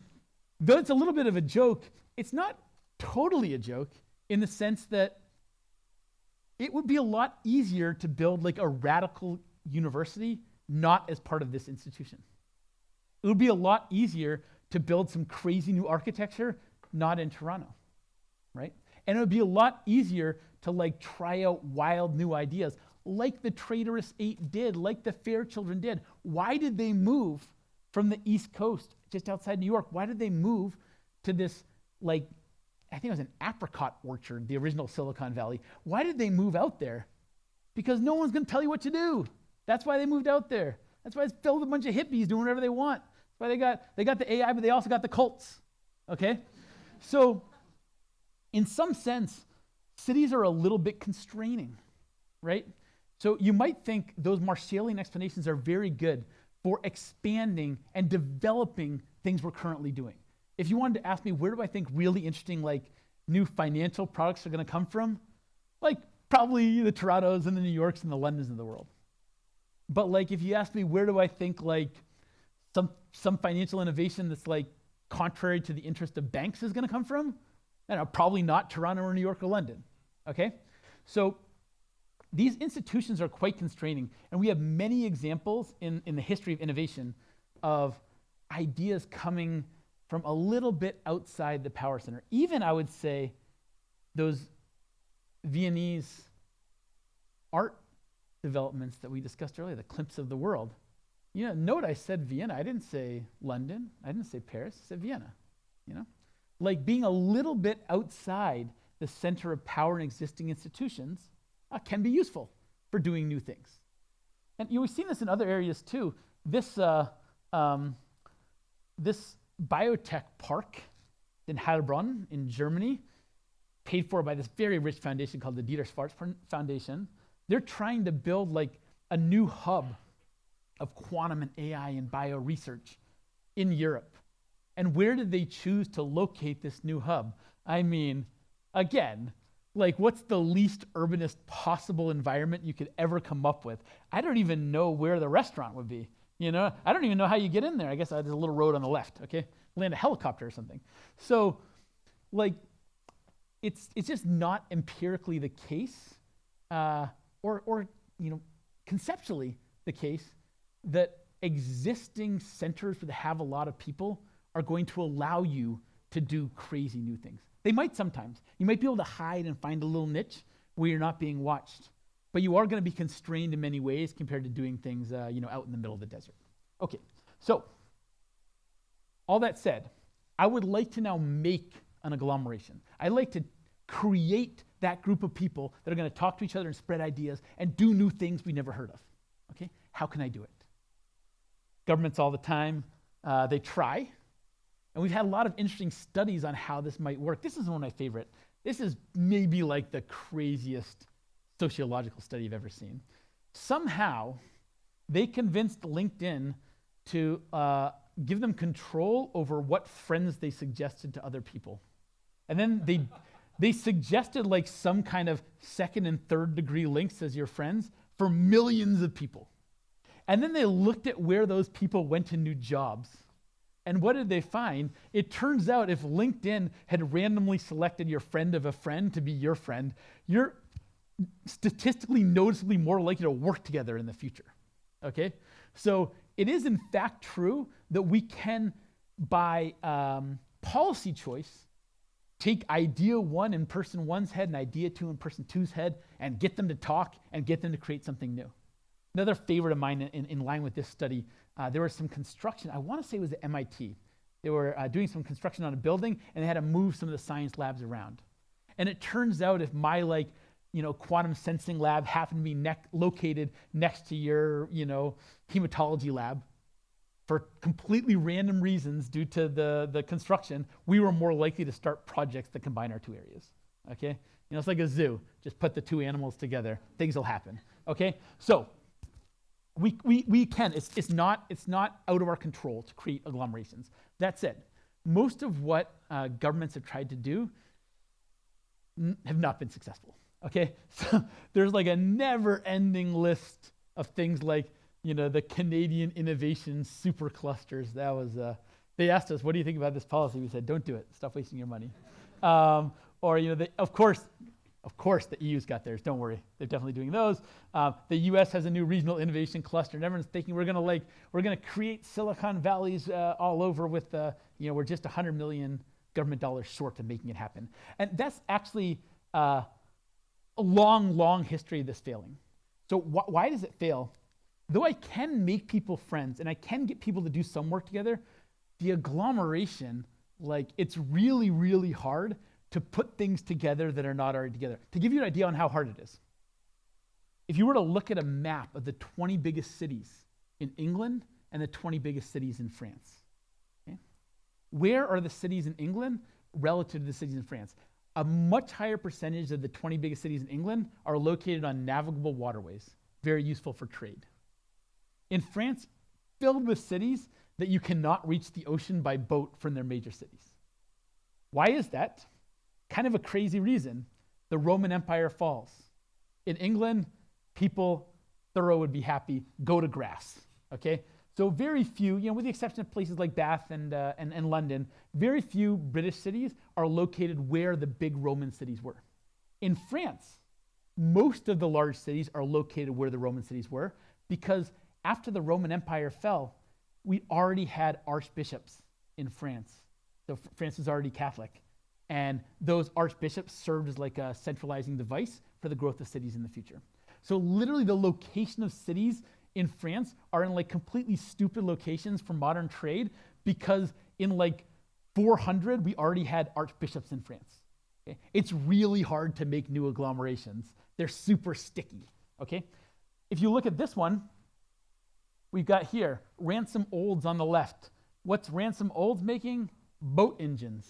though it's a little bit of a joke, it's not totally a joke in the sense that it would be a lot easier to build like a radical university not as part of this institution. It would be a lot easier to build some crazy new architecture not in Toronto, right? And it would be a lot easier to like try out wild new ideas like the Traitorous 8 did, like the Fairchildren did. Why did they move from the East Coast just outside New York? Why did they move to this like, I think it was an apricot orchard, the original Silicon Valley? Why did they move out there? Because no one's going to tell you what to do. That's why they moved out there. That's why it's filled with a bunch of hippies doing whatever they want. That's why they got the AI, but they also got the cults. Okay? So, in some sense, cities are a little bit constraining, right? So you might think those Marshallian explanations are very good for expanding and developing things we're currently doing. If you wanted to ask me, where do I think really interesting, like, new financial products are going to come from? Like, probably the Torontos and the New Yorks and the Londons of the world. But, like, if you ask me, where do I think, like, some financial innovation that's, like, contrary to the interest of banks is going to come from? I don't know, probably not Toronto or New York or London, okay? So these institutions are quite constraining, and we have many examples in the history of innovation of ideas coming from a little bit outside the power center. Even, I would say, those Viennese art developments that we discussed earlier, the Klimts of the world. Note I said Vienna. I didn't say London. I didn't say Paris. I said Vienna, Like being a little bit outside the center of power in existing institutions can be useful for doing new things. And we've seen this in other areas too. This biotech park in Heilbronn in Germany, paid for by this very rich foundation called the Dieter Schwarz Foundation. They're trying to build like a new hub of quantum and AI and bio research in Europe. And where did they choose to locate this new hub? I mean, again, like, what's the least urbanist possible environment you could ever come up with? I don't even know where the restaurant would be. You know, I don't even know how you get in there. I guess there's a little road on the left, okay? Land a helicopter or something. So, like, it's just not empirically the case, or you know, conceptually the case that existing centers that have a lot of people are going to allow you to do crazy new things. They might sometimes. You might be able to hide and find a little niche where you're not being watched. But you are going to be constrained in many ways compared to doing things you know, out in the middle of the desert. Okay, so all that said, I would like to now make an agglomeration. I'd like to create that group of people that are going to talk to each other and spread ideas and do new things we never heard of. Okay, how can I do it? Governments all the time, they try. And we've had a lot of interesting studies on how this might work. This is one of my favorite. This is maybe like the craziest sociological study I've ever seen. Somehow, they convinced LinkedIn to give them control over what friends they suggested to other people. And then they suggested like some kind of second and third degree links as your friends for millions of people. And then they looked at where those people went to new jobs. And what did they find? It turns out if LinkedIn had randomly selected your friend of a friend to be your friend, you're statistically noticeably more likely to work together in the future, okay? So it is in fact true that we can, by policy choice, take idea one in person one's head and idea two in person two's head and get them to talk and get them to create something new. Another favorite of mine in line with this study, there was some construction, I want to say it was at MIT. They were doing some construction on a building and they had to move some of the science labs around. And it turns out if my quantum sensing lab happened to be located next to your hematology lab, for completely random reasons due to the construction, we were more likely to start projects that combine our two areas, okay? It's like a zoo. Just put the two animals together, things will happen, okay? So we can, it's not out of our control to create agglomerations. That said, most of what governments have tried to do have not been successful, okay? So there's like a never-ending list of things like, the Canadian innovation superclusters. That was, they asked us, what do you think about this policy? We said, don't do it, stop wasting your money. Of course the EU's got theirs, don't worry. They're definitely doing those. The US has a new regional innovation cluster and everyone's thinking we're gonna create Silicon Valleys all over with, we're just $100 million government dollars short of making it happen. And that's actually a long history of this failing. So why does it fail? Though I can make people friends and I can get people to do some work together, the agglomeration, it's really, really hard to put things together that are not already together. To give you an idea on how hard it is, if you were to look at a map of the 20 biggest cities in England and the 20 biggest cities in France, okay? Where are the cities in England relative to the cities in France? A much higher percentage of the 20 biggest cities in England are located on navigable waterways, very useful for trade. In France, filled with cities that you cannot reach the ocean by boat from their major cities. Why is that? Kind of a crazy reason. The Roman Empire falls. In England, people, Thoreau would be happy, go to grass, okay? So very few, with the exception of places like Bath and London, very few British cities are located where the big Roman cities were. In France, most of the large cities are located where the Roman cities were because after the Roman Empire fell, we already had archbishops in France. So France was already Catholic. And those archbishops served as like a centralizing device for the growth of cities in the future. So literally the location of cities in France are in completely stupid locations for modern trade because in 400, we already had archbishops in France. Okay? It's really hard to make new agglomerations. They're super sticky, okay? If you look at this one, we've got here, Ransom Olds on the left. What's Ransom Olds making? Boat engines.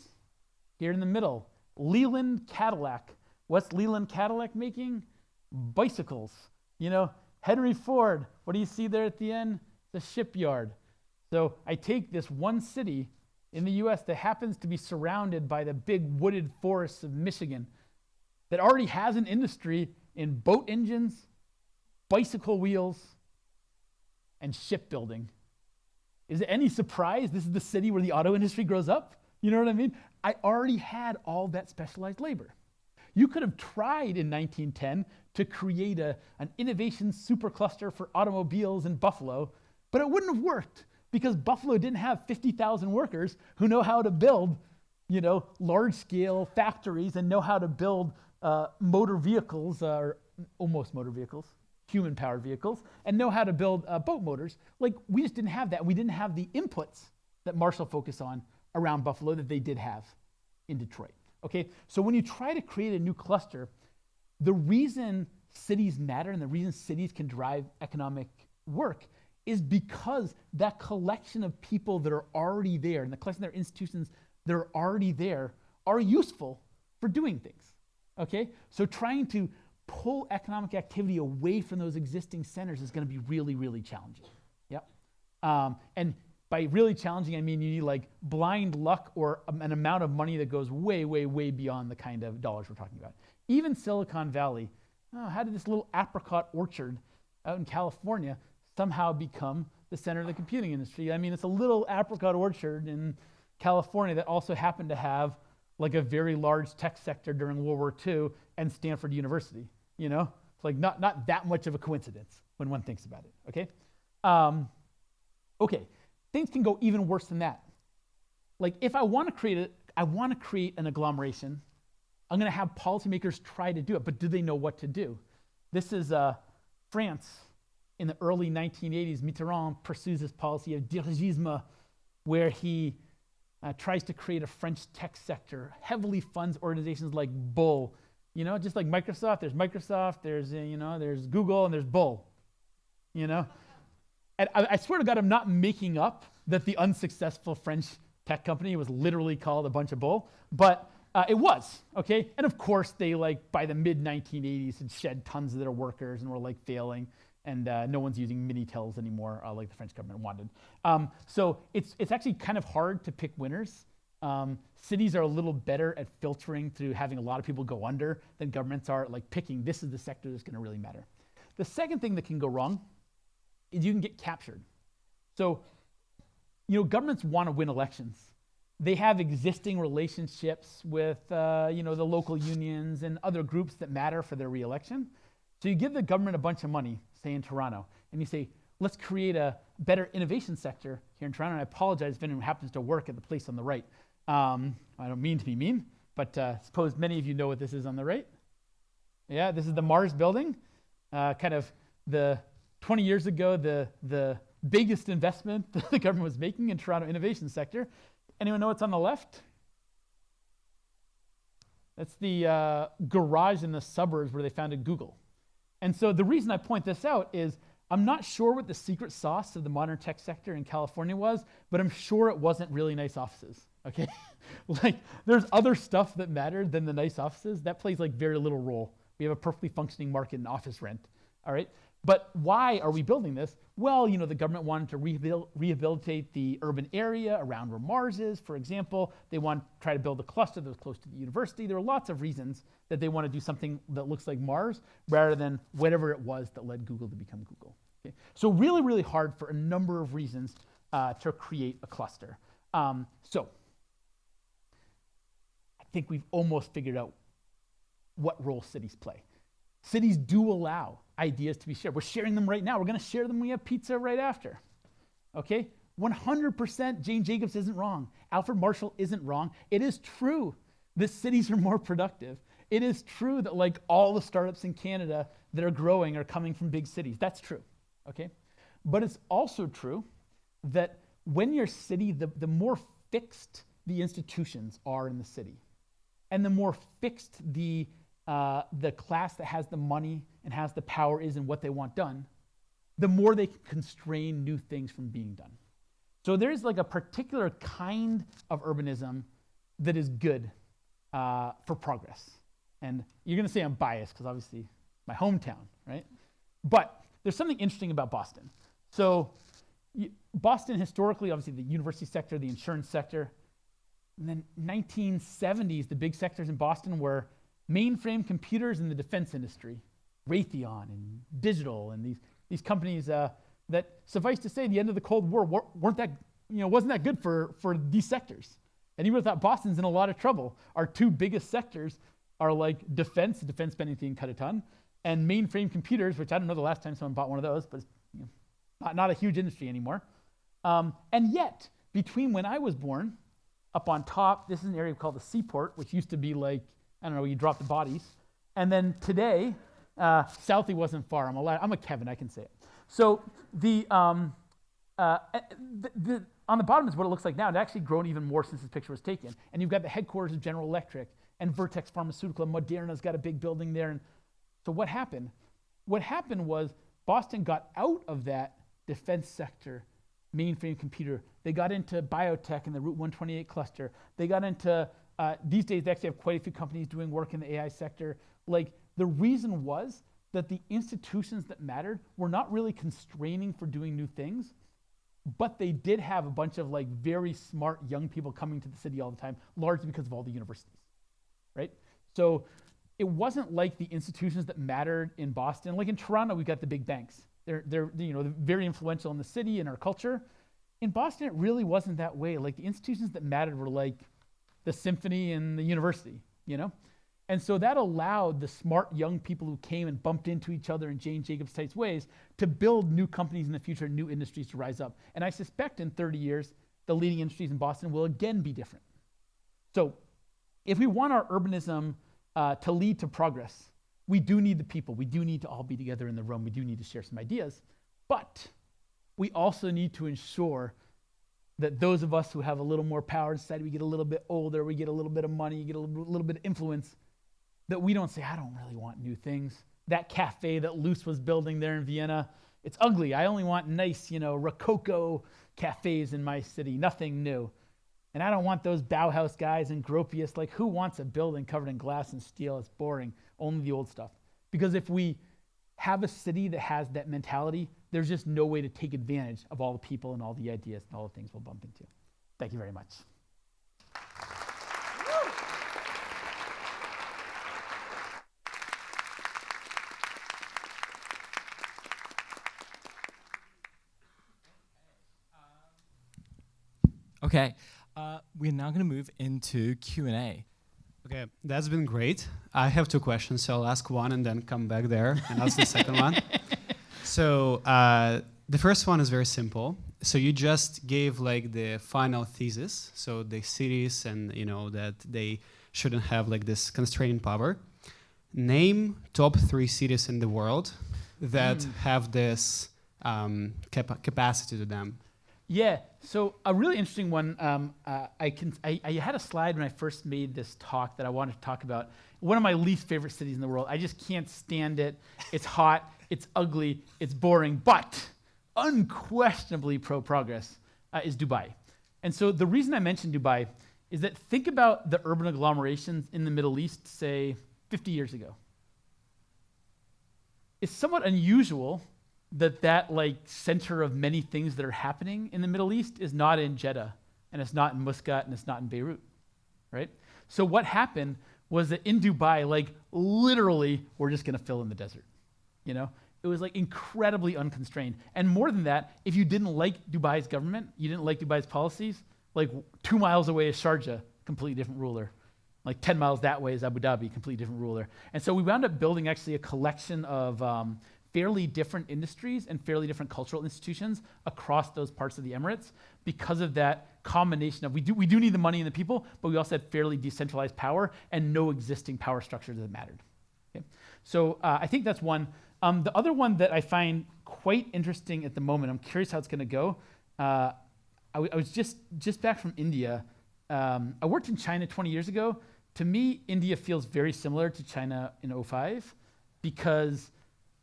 Here in the middle, Leland Cadillac. What's Leland Cadillac making? Bicycles. Henry Ford, what do you see there at the end? The shipyard. So I take this one city in the US that happens to be surrounded by the big wooded forests of Michigan, that already has an industry in boat engines, bicycle wheels, and shipbuilding. Is it any surprise this is the city where the auto industry grows up? You know what I mean? I already had all that specialized labor. You could have tried in 1910 to create an innovation supercluster for automobiles in Buffalo, but it wouldn't have worked because Buffalo didn't have 50,000 workers who know how to build, large-scale factories and know how to build motor vehicles, or almost motor vehicles, human-powered vehicles, and know how to build boat motors. Like, we just didn't have that. We didn't have the inputs that Marshall focused on around Buffalo that they did have in Detroit. Okay, so when you try to create a new cluster, the reason cities matter and the reason cities can drive economic work is because that collection of people that are already there and the collection of their institutions that are already there are useful for doing things. Okay, so trying to pull economic activity away from those existing centers is going to be really, really challenging. Yep. And by really challenging, I mean you need like blind luck or an amount of money that goes way, way, way beyond the kind of dollars we're talking about. Even Silicon Valley, how did this little apricot orchard out in California somehow become the center of the computing industry? I mean, it's a little apricot orchard in California that also happened to have like a very large tech sector during World War II and Stanford University. It's like not that much of a coincidence when one thinks about it. Okay. Okay. Things can go even worse than that. Like, if I want to create an agglomeration, I'm going to have policymakers try to do it, but do they know what to do? This is France in the early 1980s. Mitterrand pursues this policy of dirigisme, where he tries to create a French tech sector, heavily funds organizations like Bull. Just like Microsoft, there's Google, and there's Bull. And I swear to God, I'm not making up that the unsuccessful French tech company was literally called a bunch of bull, but it was, okay? And of course, they by the mid-1980s had shed tons of their workers and were failing, and no one's using Minitels anymore like the French government wanted. So it's actually kind of hard to pick winners. Cities are a little better at filtering through having a lot of people go under than governments are at picking this is the sector that's gonna really matter. The second thing that can go wrong is you can get captured. So, governments want to win elections. They have existing relationships with, the local unions and other groups that matter for their re-election. So you give the government a bunch of money, say in Toronto, and you say, let's create a better innovation sector here in Toronto. And I apologize if anyone happens to work at the place on the right. I don't mean to be mean, but suppose many of you know what this is on the right. Yeah, this is the Mars building, kind of the 20 years ago, the biggest investment that the government was making in Toronto innovation sector. Anyone know what's on the left? That's the garage in the suburbs where they founded Google. And so the reason I point this out is I'm not sure what the secret sauce of the modern tech sector in California was, but I'm sure it wasn't really nice offices, okay? There's other stuff that mattered than the nice offices. That plays very little role. We have a perfectly functioning market in office rent, all right? But why are we building this? Well, the government wanted to rehabilitate the urban area around where Mars is, for example. They want to try to build a cluster that was close to the university. There are lots of reasons that they want to do something that looks like Mars rather than whatever it was that led Google to become Google. Okay? So really, really hard for a number of reasons to create a cluster. So I think we've almost figured out what role cities play. Cities do allow ideas to be shared. We're sharing them right now. We're going to share them when we have pizza right after. Okay? 100% Jane Jacobs isn't wrong. Alfred Marshall isn't wrong. It is true that cities are more productive. It is true that all the startups in Canada that are growing are coming from big cities. That's true. Okay? But it's also true that when your city, the more fixed the institutions are in the city, and the more fixed the class that has the money and has the power is in what they want done, the more they can constrain new things from being done. So there's a particular kind of urbanism that is good for progress. And you're going to say I'm biased because obviously my hometown, right? But there's something interesting about Boston. So Boston historically, obviously the university sector, the insurance sector, and then 1970s, the big sectors in Boston were mainframe computers in the defense industry, Raytheon and Digital, and these companies that, suffice to say, the end of the Cold War wasn't that good for these sectors. And even without Boston's in a lot of trouble. Our two biggest sectors are like defense spending thing cut a ton, and mainframe computers, which I don't know the last time someone bought one of those, but it's not a huge industry anymore. And yet, between when I was born, up on top, this is an area called the Seaport, which used to be like, I don't know, you drop the bodies. And then today, Southie wasn't far. I'm a Kevin, I can say it. So on the bottom is what it looks like now. It's actually grown even more since this picture was taken. And you've got the headquarters of General Electric and Vertex Pharmaceutical, and Moderna's got a big building there. And so what happened? What happened was Boston got out of that defense sector, mainframe computer. They got into biotech in the Route 128 cluster. They got into, these days they actually have quite a few companies doing work in the AI sector. Like, the reason was that the institutions that mattered were not really constraining for doing new things, but they did have a bunch of like very smart young people coming to the city all the time, largely because of all the universities, right? So it wasn't like the institutions that mattered in Boston. Like in Toronto, we got the big banks. They're very influential in the city and our culture. In Boston, it really wasn't that way. Like the institutions that mattered were like the symphony and the university, And so that allowed the smart young people who came and bumped into each other in Jane Jacobs type ways to build new companies in the future, new industries to rise up. And I suspect in 30 years, the leading industries in Boston will again be different. So if we want our urbanism to lead to progress, we do need the people. We do need to all be together in the room. We do need to share some ideas. But we also need to ensure that those of us who have a little more power in society, we get a little bit older, we get a little bit of money, get a little bit of influence, that we don't say, I don't really want new things. That cafe that Luce was building there in Vienna, it's ugly. I only want nice, Rococo cafes in my city, nothing new. And I don't want those Bauhaus guys and Gropius. Like, who wants a building covered in glass and steel? It's boring. Only the old stuff. Because if we have a city that has that mentality, there's just no way to take advantage of all the people and all the ideas and all the things we'll bump into. Thank you very much. Okay, we're now going to move into Q&A. Okay, that's been great. I have two questions, so I'll ask one and then come back there and ask the second one. So the first one is very simple. So you just gave like the final thesis, so the cities and that they shouldn't have like this constraining power. Name top 3 cities in the world that have this capacity to them. Yeah, so a really interesting one. I had a slide when I first made this talk that I wanted to talk about. One of my least favorite cities in the world. I just can't stand it. It's hot, it's ugly, it's boring, but unquestionably pro-progress is Dubai. And so the reason I mentioned Dubai is that think about the urban agglomerations in the Middle East, say 50 years ago. It's somewhat unusual that like center of many things that are happening in the Middle East is not in Jeddah, and it's not in Muscat, and it's not in Beirut, right? So what happened was that in Dubai, like literally, we're just gonna fill in the desert, It was like incredibly unconstrained. And more than that, if you didn't like Dubai's government, you didn't like Dubai's policies, like 2 miles away is Sharjah, completely different ruler. Like 10 miles that way is Abu Dhabi, completely different ruler. And so we wound up building actually a collection of fairly different industries and fairly different cultural institutions across those parts of the Emirates because of that combination of we do need the money and the people, but we also had fairly decentralized power and no existing power structure that mattered. Okay? So I think that's one. The other one that I find quite interesting at the moment, I'm curious how it's going to go. I was just back from India. I worked in China 20 years ago. To me, India feels very similar to China in 2005 because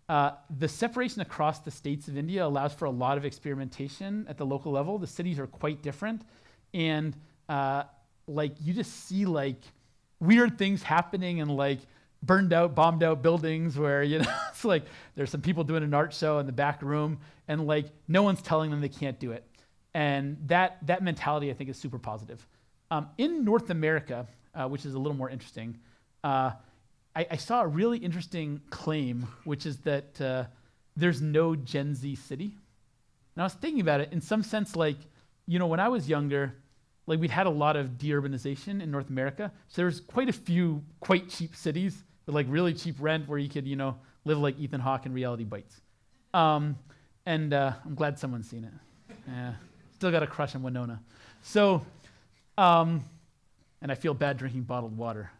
the separation across the states of India allows for a lot of experimentation at the local level. The cities are quite different. And you just see like weird things happening in like burned out, bombed out buildings where, it's like there's some people doing an art show in the back room and like no one's telling them they can't do it. And that mentality I think is super positive. In North America, which is a little more interesting, I saw a really interesting claim, which is that there's no Gen Z city. And I was thinking about it in some sense, like, when I was younger, like we'd had a lot of deurbanization in North America. So there's quite a few quite cheap cities with like really cheap rent where you could, live like Ethan Hawke in Reality Bites. I'm glad someone's seen it. Yeah. Still got a crush on Winona. So, and I feel bad drinking bottled water.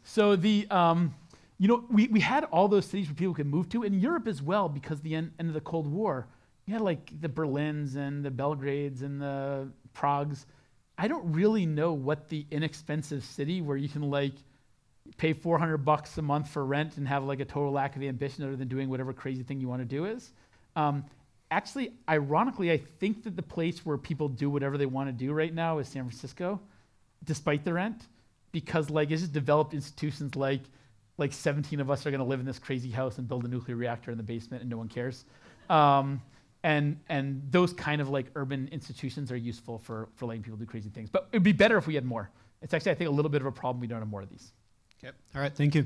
So we had all those cities where people could move to, in Europe as well, because the end of the Cold War, you had like the Berlins and the Belgrades and the Pragues. I don't really know what the inexpensive city where you can like pay $400 a month for rent and have like a total lack of ambition other than doing whatever crazy thing you want to do is. Actually, ironically, I think that the place where people do whatever they want to do right now is San Francisco, despite the rent, because like it's just developed institutions like 17 of us are going to live in this crazy house and build a nuclear reactor in the basement and no one cares. And those kind of like urban institutions are useful for letting people do crazy things. But it'd be better if we had more. It's actually, I think, a little bit of a problem we don't have more of these. Okay. All right. Thank you.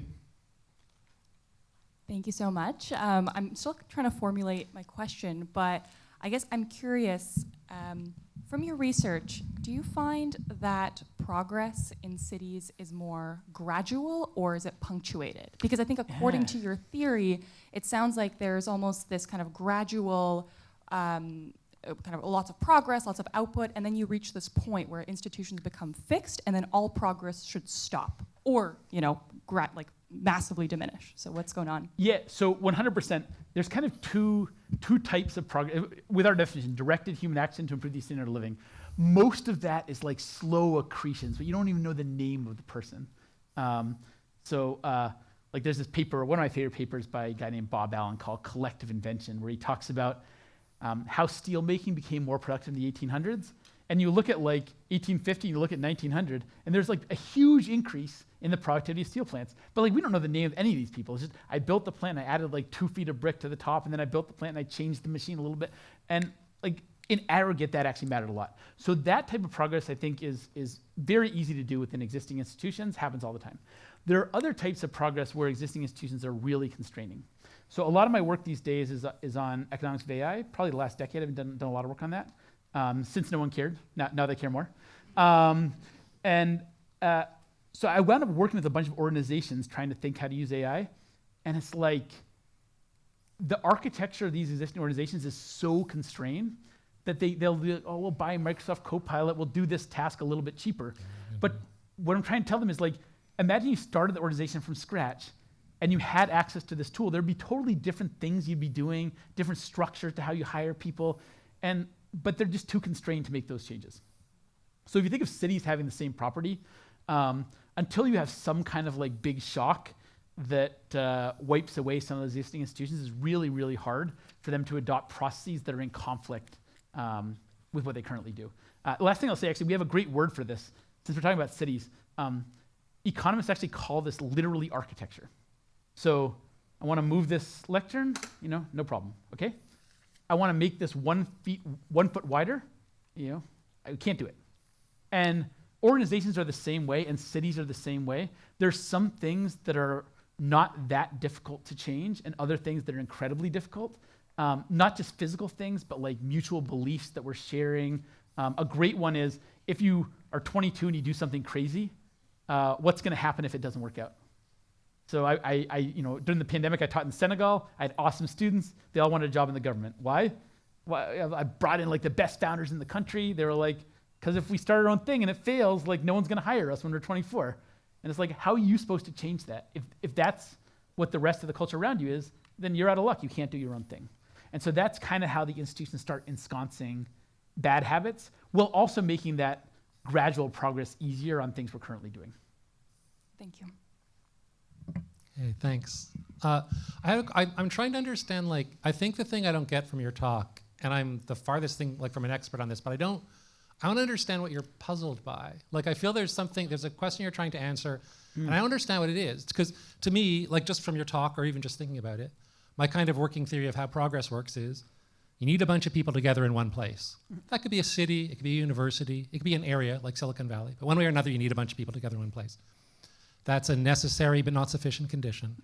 Thank you so much. I'm still trying to formulate my question, but I guess I'm curious, from your research, do you find that progress in cities is more gradual or is it punctuated? Because I think according to your theory, it sounds like there's almost this kind of gradual, kind of lots of progress, lots of output, and then you reach this point where institutions become fixed and then all progress should stop or, massively diminish. So what's going on? Yeah, so 100%. There's kind of two types of progress. With our definition, directed human action to improve the standard of living. Most of that is like slow accretion, so you don't even know the name of the person. There's this paper, one of my favorite papers by a guy named Bob Allen called Collective Invention, where he talks about how steel making became more productive in the 1800s. And you look at like 1850, you look at 1900, and there's like a huge increase in the productivity of steel plants. But like we don't know the name of any of these people. It's just I built the plant, I added like 2 feet of brick to the top, and then I built the plant and I changed the machine a little bit. And like in aggregate, that actually mattered a lot. So that type of progress I think is very easy to do within existing institutions, happens all the time. There are other types of progress where existing institutions are really constraining. So a lot of my work these days is on economics of AI. Probably the last decade I've done a lot of work on that. Since no one cared. Now they care more. So I wound up working with a bunch of organizations trying to think how to use AI. And it's like the architecture of these existing organizations is so constrained that they'll be like, oh, we'll buy Microsoft Copilot, we'll do this task a little bit cheaper. But what I'm trying to tell them is like, imagine you started the organization from scratch and you had access to this tool. There'd be totally different things you'd be doing, different structures to how you hire people. But they're just too constrained to make those changes. So if you think of cities having the same property, until you have some kind of like big shock that wipes away some of those existing institutions, it's really, really hard for them to adopt processes that are in conflict with what they currently do. The last thing I'll say, actually, we have a great word for this. Since we're talking about cities, economists actually call this literally architecture. So I want to move this lectern, no problem, okay? I want to make this 1 foot wider, I can't do it. And organizations are the same way, and cities are the same way. There's some things that are not that difficult to change, and other things that are incredibly difficult. Not just physical things, but like mutual beliefs that we're sharing. A great one is if you are 22 and you do something crazy, what's going to happen if it doesn't work out? So during the pandemic, I taught in Senegal. I had awesome students. They all wanted a job in the government. Why? Well, I brought in like the best founders in the country. They were like, because if we start our own thing and it fails, like no one's going to hire us when we're 24. And it's like, how are you supposed to change that? If that's what the rest of the culture around you is, then you're out of luck. You can't do your own thing. And so that's kind of how the institutions start ensconcing bad habits, while also making that gradual progress easier on things we're currently doing. Thank you. Hey, thanks. I'm trying to understand, I think the thing I don't get from your talk, and I'm the farthest thing from an expert on this, but I don't understand what you're puzzled by. I feel there's a question you're trying to answer, and I don't understand what it is. Because to me, just from your talk or even just thinking about it, my kind of working theory of how progress works is you need a bunch of people together in one place. That could be a city, it could be a university, it could be an area like Silicon Valley, but one way or another you need a bunch of people together in one place. That's a necessary but not sufficient condition.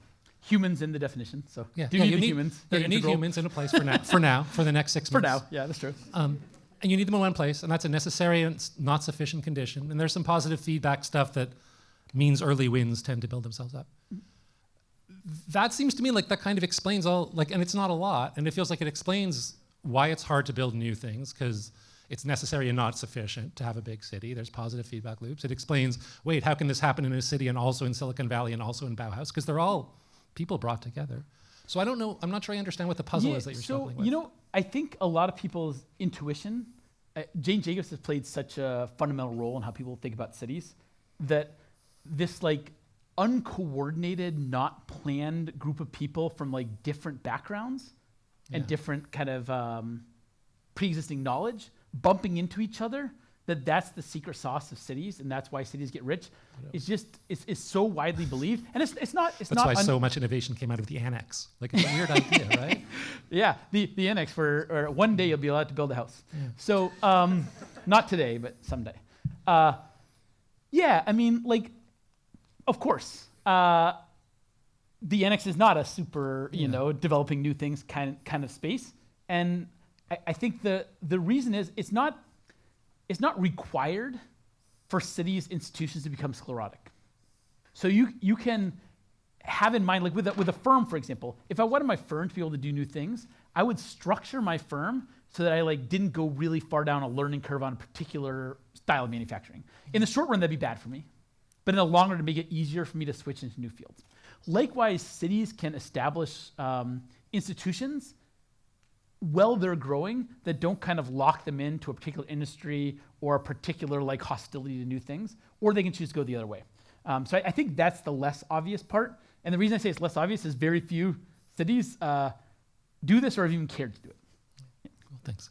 Humans in the definition, so Yeah, do yeah, you you need need humans? Yeah, They're you need integral. humans in a place for the next 6 For months. now, yeah, that's true. And you need them in one place, and that's a necessary and not sufficient condition. And there's some positive feedback stuff that means early wins tend to build themselves up. That seems to me like that kind of explains all, like, and it's not a lot, and it feels like it explains why it's hard to build new things, because it's necessary and not sufficient to have a big city. There's positive feedback loops. It explains, wait, how can this happen in a city and also in Silicon Valley and also in Bauhaus? Because they're all people brought together. So I don't know, I'm not sure I understand what the puzzle is that you're struggling with. You know, I think a lot of people's intuition, Jane Jacobs has played such a fundamental role in how people think about cities, that this like uncoordinated, not planned group of people from like different backgrounds and different kind of pre-existing knowledge bumping into each other, that's the secret sauce of cities, and that's why cities get rich. It's just, it's so widely believed. And it's not. That's why so much innovation came out of the annex. Like, it's a weird idea, right? Yeah, the annex or one day you'll be allowed to build a house. Yeah. So, not today, but someday. Yeah, I mean, like, of course, the annex is not a super, developing new things kind of space. And I think the reason is it's not required for cities, institutions to become sclerotic. So you can have in mind, like with a firm, for example, if I wanted my firm to be able to do new things, I would structure my firm so that I like didn't go really far down a learning curve on a particular style of manufacturing. In the short run, that'd be bad for me. But in the long run, to make it easier for me to switch into new fields. Likewise, cities can establish institutions while they're growing that don't kind of lock them into a particular industry or a particular like hostility to new things, or they can choose to go the other way. So I think that's the less obvious part. And the reason I say it's less obvious is very few cities do this or have even cared to do it. Cool, thanks.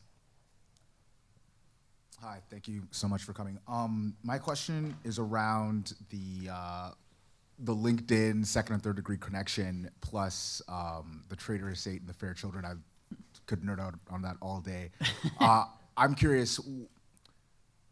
Hi, thank you so much for coming. My question is around the LinkedIn second and third degree connection plus the Trader Estate and the Fair Children. I could nerd out on that all day. I'm curious,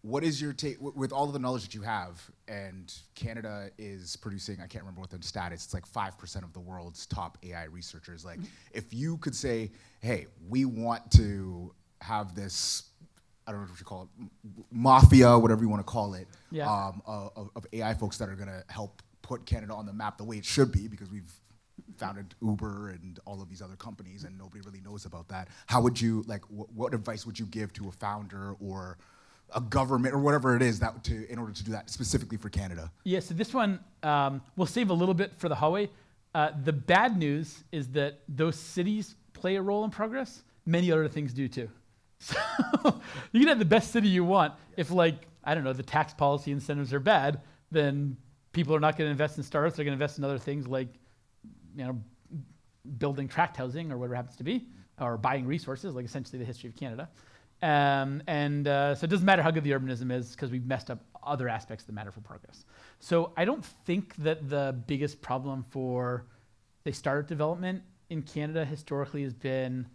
what is your take with all of the knowledge that you have? And Canada is producing, I can't remember what the stat is, it's like 5% of the world's top AI researchers. Like, if you could say, hey, we want to have this, I don't know what you call it, mafia, whatever you want to call it, of AI folks that are going to help put Canada on the map the way it should be, because we've founded Uber and all of these other companies and nobody really knows about that. How would you, like, what advice would you give to a founder or a government or whatever it is in order to do that specifically for Canada? Yeah, so this one, we'll save a little bit for the hallway. The bad news is that those cities play a role in progress. Many other things do too. So you can have the best city you want. If, like, I don't know, the tax policy incentives are bad, then people are not going to invest in startups. They're going to invest in other things like, building tract housing or whatever it happens to be, or buying resources, like essentially the history of Canada. So it doesn't matter how good the urbanism is, because we've messed up other aspects that matter for progress. So I don't think that the biggest problem for, say, startup development in Canada historically has been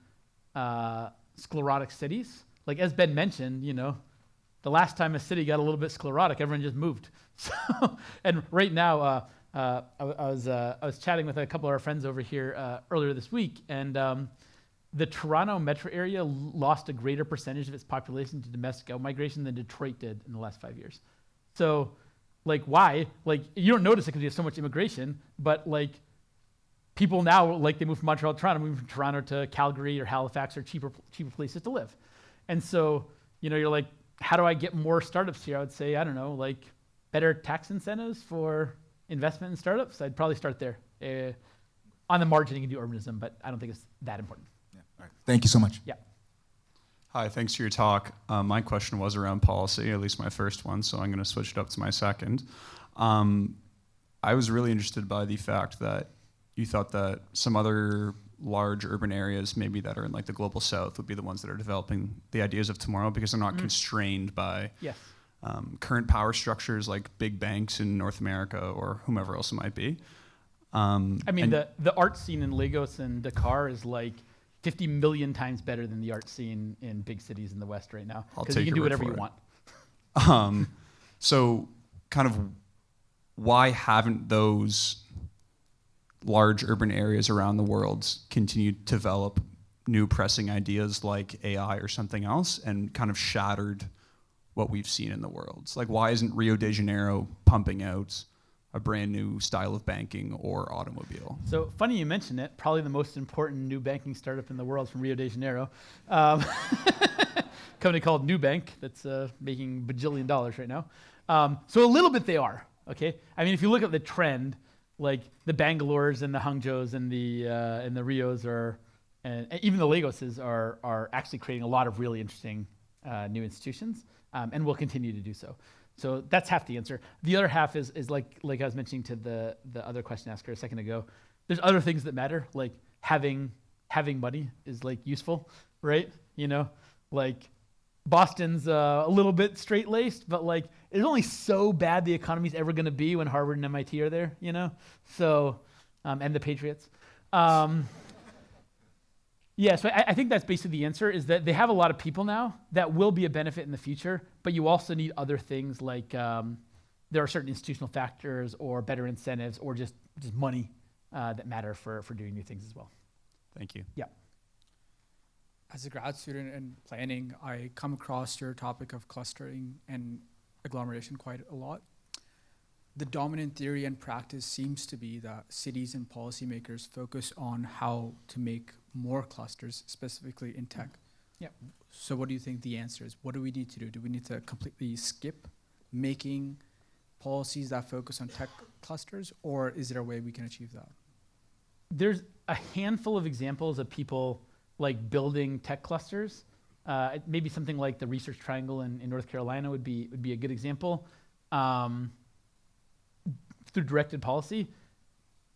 sclerotic cities. Like, as Ben mentioned, the last time a city got a little bit sclerotic, everyone just moved. So, and right now, I was chatting with a couple of our friends over here earlier this week, and the Toronto metro area lost a greater percentage of its population to domestic out-migration than Detroit did in the last 5 years. So, like, why? Like, you don't notice it because you have so much immigration, but, like, people now, like, they move from Montreal to Toronto, move from Toronto to Calgary or Halifax or cheaper places to live. And so, you're like, how do I get more startups here? I would say, I don't know, like, better tax incentives for investment in startups. I'd probably start there. On the margin, you can do urbanism, but I don't think it's that important. Yeah. All right. Thank you so much. Yeah. Hi, thanks for your talk. My question was around policy, at least my first one, so I'm going to switch it up to my second. I was really interested by the fact that you thought that some other large urban areas, maybe that are in like the global south, would be the ones that are developing the ideas of tomorrow because they're not constrained by current power structures like big banks in North America or whomever else it might be. I mean, the art scene in Lagos and Dakar is like 50 million times better than the art scene in big cities in the West right now. Because you can do whatever you want. So kind of why haven't those large urban areas around the world continued to develop new pressing ideas like AI or something else and kind of shattered what we've seen in the world? Like, why isn't Rio de Janeiro pumping out a brand new style of banking or automobile? So funny you mention it. Probably the most important new banking startup in the world from Rio de Janeiro. Company called Nubank that's making bajillion dollars right now. So a little bit they are, okay? I mean, if you look at the trend, like the Bangalores and the Hangzhous and the Rios and even the Lagoses are actually creating a lot of really interesting new institutions, and will continue to do so. So that's half the answer. The other half is like I was mentioning to the other question asker a second ago. There's other things that matter, like having money is like useful, right? You know, like Boston's a little bit straight-laced, but like it's only so bad the economy's ever going to be when Harvard and MIT are there, you know? So, and the Patriots. Yeah, so I think that's basically the answer, is that they have a lot of people now that will be a benefit in the future, but you also need other things like there are certain institutional factors or better incentives or just money that matter for doing new things as well. Thank you. Yeah. As a grad student in planning, I come across your topic of clustering and agglomeration quite a lot. The dominant theory and practice seems to be that cities and policymakers focus on how to make more clusters, specifically in tech. Yeah. So what do you think the answer is? What do we need to do? Do we need to completely skip making policies that focus on tech clusters, or is there a way we can achieve that? There's a handful of examples of people like building tech clusters. Maybe something like the Research Triangle in North Carolina would be a good example. Through directed policy,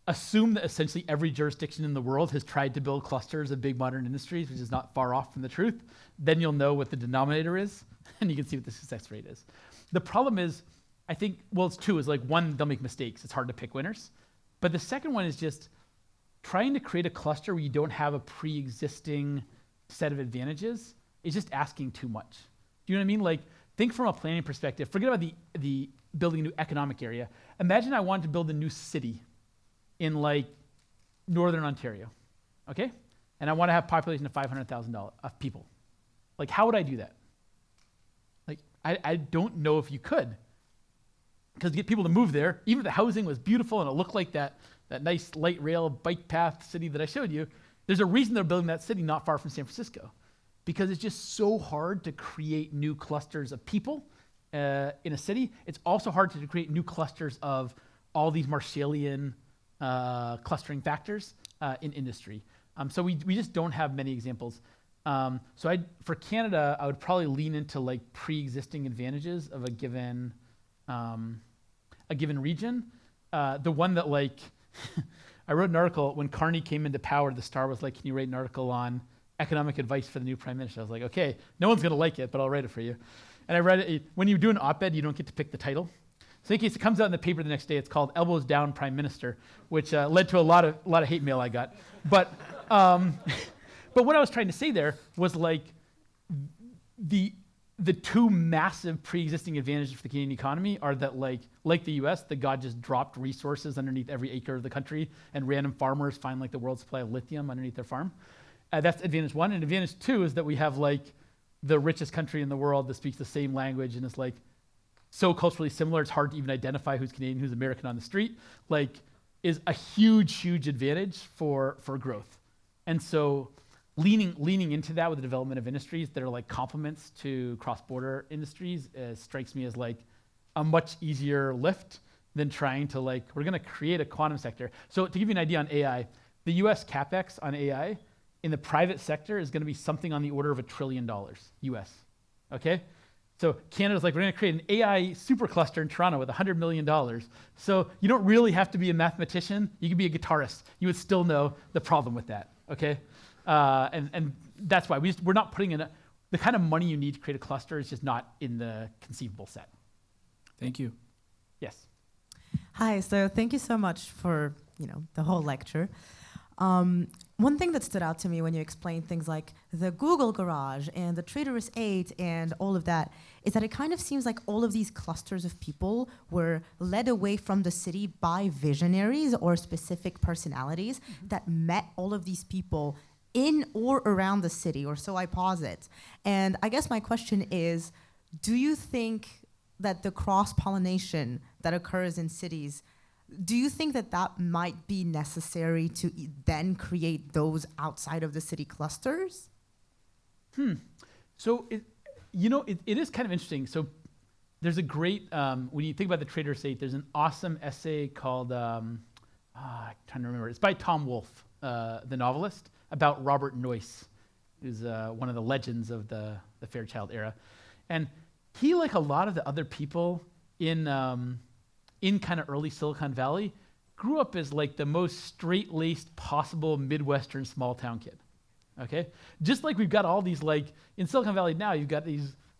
assume that essentially every jurisdiction in the world has tried to build clusters of big modern industries, which is not far off from the truth. Then you'll know what the denominator is, and you can see what the success rate is. The problem is, I think, well, it's two. Is like one, they'll make mistakes. It's hard to pick winners. But the second one is just trying to create a cluster where you don't have a pre-existing set of advantages is just asking too much. Do you know what I mean? Like, think from a planning perspective. Forget about the building a new economic area. Imagine I wanted to build a new city in like Northern Ontario, okay? And I want to have a population of 500,000 people. Like, how would I do that? Like, I don't know if you could. Because to get people to move there, even if the housing was beautiful and it looked like that nice light rail bike path city that I showed you, there's a reason they're building that city not far from San Francisco. Because it's just so hard to create new clusters of people in a city. It's also hard to create new clusters of all these Marshallian clustering factors in industry. So we just don't have many examples. So for Canada, I would probably lean into like pre-existing advantages of a given region. The one that like, I wrote an article when Carney came into power, the Star was like, can you write an article on economic advice for the new prime minister? I was like, okay, no one's gonna like it, but I'll write it for you. And I read it. When you do an op-ed, you don't get to pick the title. So in case it comes out in the paper the next day, it's called "Elbows Down, Prime Minister," which led to a lot of hate mail I got. But what I was trying to say there was like the two massive pre-existing advantages for the Canadian economy are that like the U.S., that God just dropped resources underneath every acre of the country, and random farmers find like the world's supply of lithium underneath their farm. That's advantage one. And advantage two is that we have like the richest country in the world that speaks the same language and is like so culturally similar, it's hard to even identify who's Canadian, who's American on the street, like is a huge, huge advantage for growth. And so leaning into that with the development of industries that are like complements to cross-border industries strikes me as like a much easier lift than trying to like, we're gonna create a quantum sector. So to give you an idea on AI, the US CapEx on AI in the private sector is going to be something on the order of $1 trillion US, okay? So Canada's like, we're going to create an AI supercluster in Toronto with $100 million. So you don't really have to be a mathematician. You can be a guitarist. You would still know the problem with that, okay? And that's why we're not putting in the kind of money you need to create a cluster is just not in the conceivable set. Thank you. Yes. Hi, so thank you so much for, the whole lecture. One thing that stood out to me when you explained things like the Google Garage and the Traitorous 8 and all of that is that it kind of seems like all of these clusters of people were led away from the city by visionaries or specific personalities that met all of these people in or around the city, or so I posit. And I guess my question is, do you think that the cross-pollination that occurs in cities, do you think that that might be necessary to then create those outside of the city clusters? So, it is kind of interesting. So there's a great, when you think about the Traitorous 8, there's an awesome essay called, I'm trying to remember, it's by Tom Wolfe, the novelist, about Robert Noyce, who's one of the legends of the Fairchild era. And he, like a lot of the other people in kind of early Silicon Valley, grew up as like the most straight-laced possible Midwestern small-town kid, okay? Just like we've got all these, like, in Silicon Valley now, you've got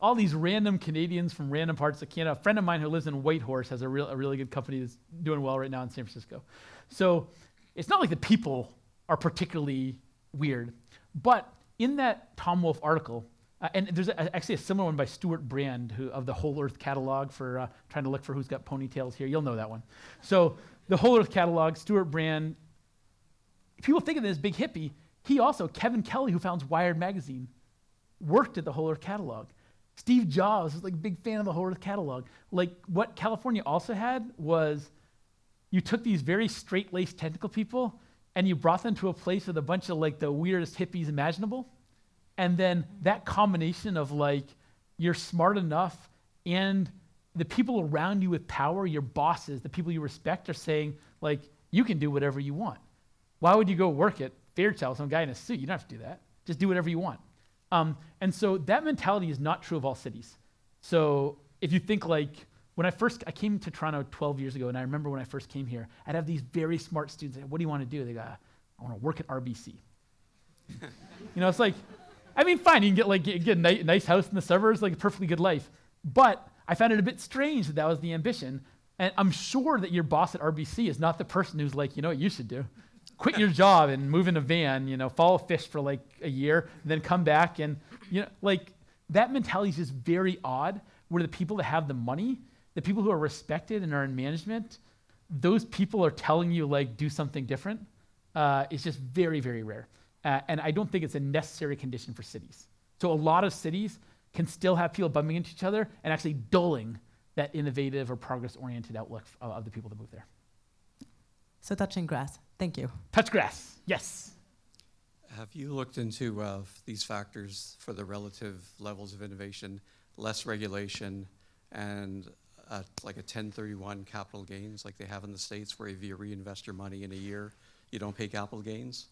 all these random Canadians from random parts of Canada. A friend of mine who lives in Whitehorse has a really good company that's doing well right now in San Francisco. So it's not like the people are particularly weird, but in that Tom Wolfe article, and there's actually a similar one by Stuart Brand, of the Whole Earth Catalog, for trying to look for who's got ponytails here. You'll know that one. So the Whole Earth Catalog, Stuart Brand, people think of him as big hippie. He also, Kevin Kelly, who founds Wired Magazine, worked at the Whole Earth Catalog. Steve Jobs was like a big fan of the Whole Earth Catalog. Like what California also had was you took these very straight-laced technical people and you brought them to a place with a bunch of like the weirdest hippies imaginable. And then that combination of like, you're smart enough and the people around you with power, your bosses, the people you respect are saying like, you can do whatever you want. Why would you go work at Fairchild, some guy in a suit? You don't have to do that. Just do whatever you want. And so that mentality is not true of all cities. So if you think like, when I came to Toronto 12 years ago, and I remember when I first came here, I'd have these very smart students say, what do you want to do? They go, I want to work at RBC. It's like, I mean, fine, you can get a nice house in the suburbs, like a perfectly good life. But I found it a bit strange that was the ambition. And I'm sure that your boss at RBC is not the person who's like, you know what you should do? Quit your job and move in a van, follow fish for like a year, and then come back. And, like that mentality is just very odd, where the people that have the money, the people who are respected and are in management, those people are telling you like, do something different. It's just very, very rare. And I don't think it's a necessary condition for cities. So a lot of cities can still have people bumping into each other and actually dulling that innovative or progress-oriented outlook of the people that move there. So touching grass. Thank you. Touch grass, yes. Have you looked into these factors for the relative levels of innovation, less regulation, and like a 1031 capital gains like they have in the States, where if you reinvest your money in a year, you don't pay capital gains?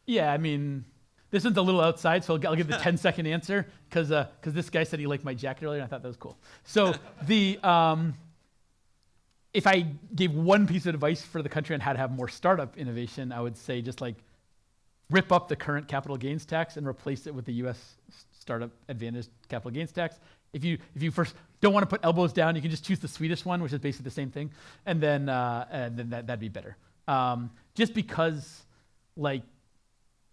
Yeah, I mean, this one's a little outside, so I'll give the 10-second answer, because this guy said he liked my jacket earlier, and I thought that was cool. So if I gave one piece of advice for the country on how to have more startup innovation, I would say just like rip up the current capital gains tax and replace it with the U.S. Startup Advantage capital gains tax. If you first don't want to put elbows down, you can just choose the Swedish one, which is basically the same thing, and then that'd be better. Just because like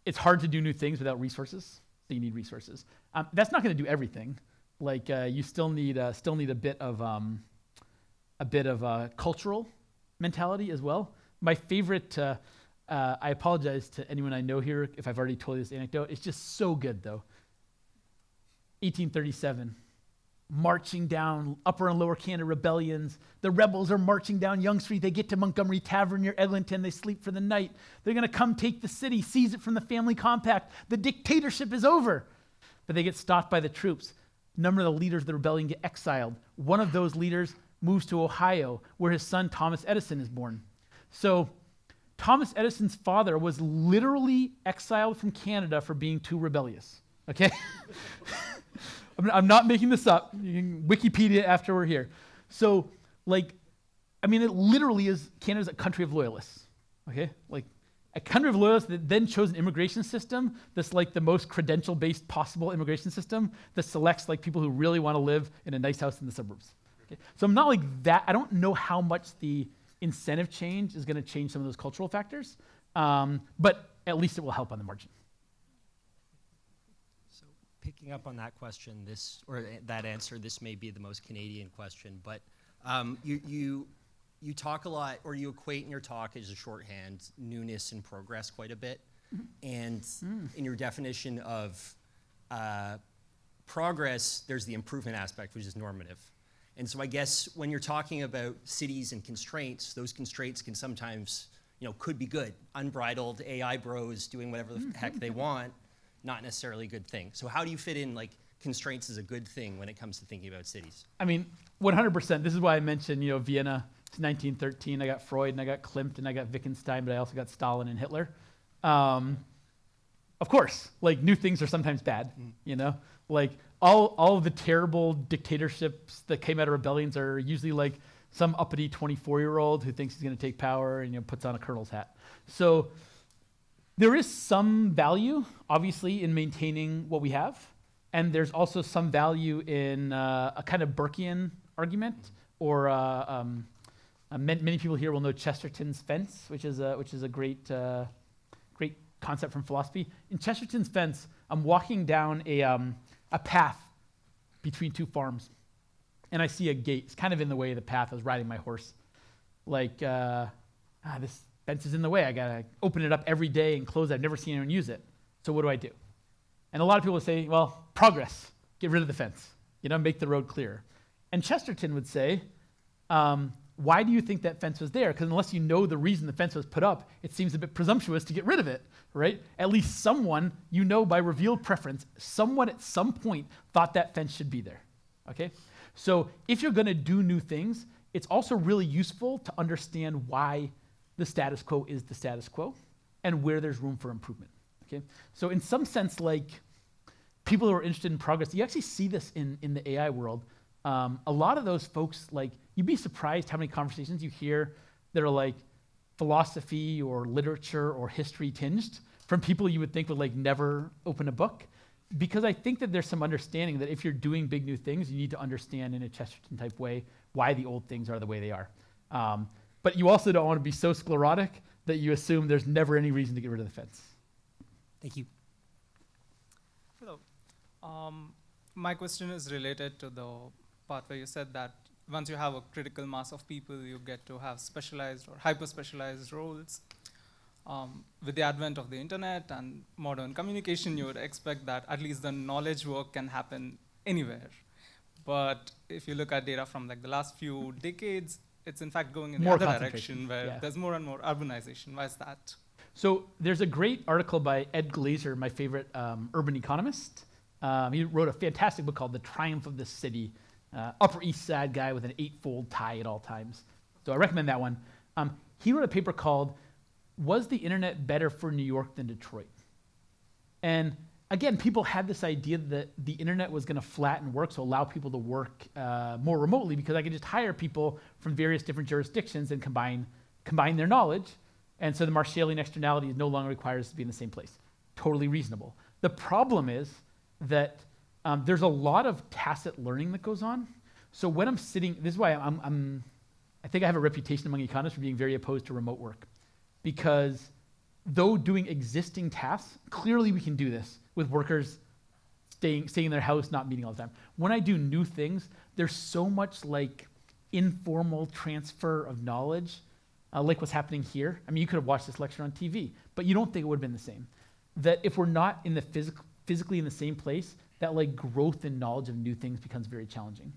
it's hard to do new things without resources, so you need resources. That's not going to do everything. Like you still need a bit of a cultural mentality as well. My favorite, I apologize to anyone I know here if I've already told you this anecdote. It's just so good though. 1837, marching down Upper and Lower Canada rebellions. The rebels are marching down Yonge Street. They get to Montgomery Tavern near Eglinton. They sleep for the night. They're going to come take the city, seize it from the family compact. The dictatorship is over. But they get stopped by the troops. A number of the leaders of the rebellion get exiled. One of those leaders moves to Ohio, where his son Thomas Edison is born. So Thomas Edison's father was literally exiled from Canada for being too rebellious. Okay? I'm not making this up. You can Wikipedia after we're here. So, like, I mean, it literally is, Canada's a country of loyalists. Okay? Like, a country of loyalists that then chose an immigration system that's like the most credential-based possible immigration system that selects like people who really want to live in a nice house in the suburbs. Okay? So I'm not like that. I don't know how much the incentive change is going to change some of those cultural factors. But at least it will help on the margin. So picking up on that question, that answer, this may be the most Canadian question, but you talk a lot, or you equate in your talk as a shorthand, newness and progress quite a bit. And in your definition of progress, there's the improvement aspect, which is normative. And so I guess when you're talking about cities and constraints, those constraints can sometimes, could be good. Unbridled AI bros doing whatever the heck they want, not necessarily a good thing. So how do you fit in constraints as a good thing when it comes to thinking about cities? I mean, 100%. This is why I mentioned, Vienna, it's 1913. I got Freud and I got Klimt and I got Wittgenstein, but I also got Stalin and Hitler. Of course, new things are sometimes bad, all of the terrible dictatorships that came out of rebellions are usually some uppity 24-year-old who thinks he's going to take power and puts on a colonel's hat. So there is some value, obviously, in maintaining what we have, and there's also some value in a kind of Burkean argument, or many people here will know Chesterton's fence, which is a great concept from philosophy. In Chesterton's fence, I'm walking down a path between two farms, and I see a gate. It's kind of in the way of the path. I was riding my horse. This fence is in the way. I gotta open it up every day and close it. I've never seen anyone use it. So what do I do? And a lot of people would say, well, progress. Get rid of the fence. Make the road clearer. And Chesterton would say, why do you think that fence was there? Because unless you know the reason the fence was put up, it seems a bit presumptuous to get rid of it, right? At least someone, by revealed preference, someone at some point thought that fence should be there, okay? So if you're gonna do new things, it's also really useful to understand why the status quo is the status quo and where there's room for improvement, okay? So in some sense, people who are interested in progress, you actually see this in the AI world. A lot of those folks, you'd be surprised how many conversations you hear that are philosophy or literature or history tinged from people you would think would never open a book. Because I think that there's some understanding that if you're doing big new things, you need to understand in a Chesterton type way why the old things are the way they are. But you also don't want to be so sclerotic that you assume there's never any reason to get rid of the fence. Thank you. Hello. My question is related to the part where you said that once you have a critical mass of people, you get to have specialized or hyper-specialized roles. With the advent of the internet and modern communication, you would expect that at least the knowledge work can happen anywhere. But if you look at data from the last few decades, it's in fact going in the other direction where there's more and more urbanization. Why is that? So there's a great article by Ed Glazer, my favorite urban economist. He wrote a fantastic book called The Triumph of the City. Upper East Side guy with an 8-fold tie at all times. So I recommend that one. He wrote a paper called, Was the Internet Better for New York than Detroit? And again, people had this idea that the internet was gonna flatten work, so allow people to work more remotely because I could just hire people from various different jurisdictions and combine their knowledge. And so the Marshallian externality is no longer required us to be in the same place. Totally reasonable. The problem is that there's a lot of tacit learning that goes on. So when I'm sitting, this is why I think I have a reputation among economists for being very opposed to remote work. Because though doing existing tasks, clearly we can do this with workers staying in their house, not meeting all the time. When I do new things, there's so much informal transfer of knowledge, like what's happening here. I mean, you could have watched this lecture on TV, but you don't think it would have been the same. That if we're not in the physically in the same place, that growth and knowledge of new things becomes very challenging.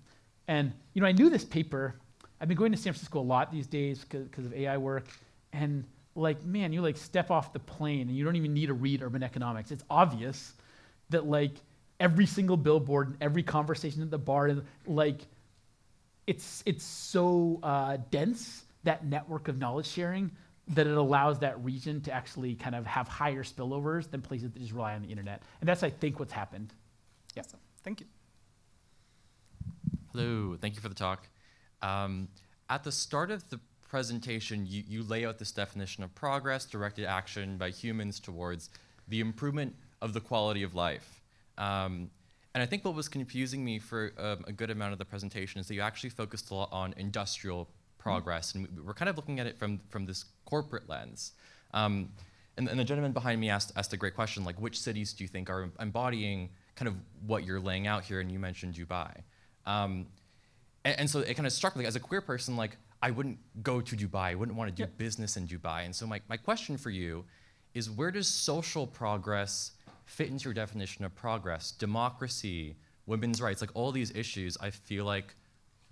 And I knew this paper. I've been going to San Francisco a lot these days because of AI work. And man, you step off the plane and you don't even need to read urban economics. It's obvious that every single billboard and every conversation at the bar, it's so dense, that network of knowledge sharing, that it allows that region to actually kind of have higher spillovers than places that just rely on the internet. And that's, I think, what's happened. Yeah. Awesome. Thank you. Hello, thank you for the talk. At the start of the presentation, you lay out this definition of progress, directed action by humans towards the improvement of the quality of life. And I think what was confusing me for a good amount of the presentation is that you actually focused a lot on industrial progress, and we're kind of looking at it from this corporate lens. And the gentleman behind me asked a great question, like which cities do you think are embodying kind of what you're laying out here? And you mentioned Dubai. And so it kind of struck me, like, as a queer person, like I wouldn't go to Dubai, I wouldn't want to do business in Dubai. And so my question for you is, where does social progress fit into your definition of progress? Democracy, women's rights, like all these issues, I feel like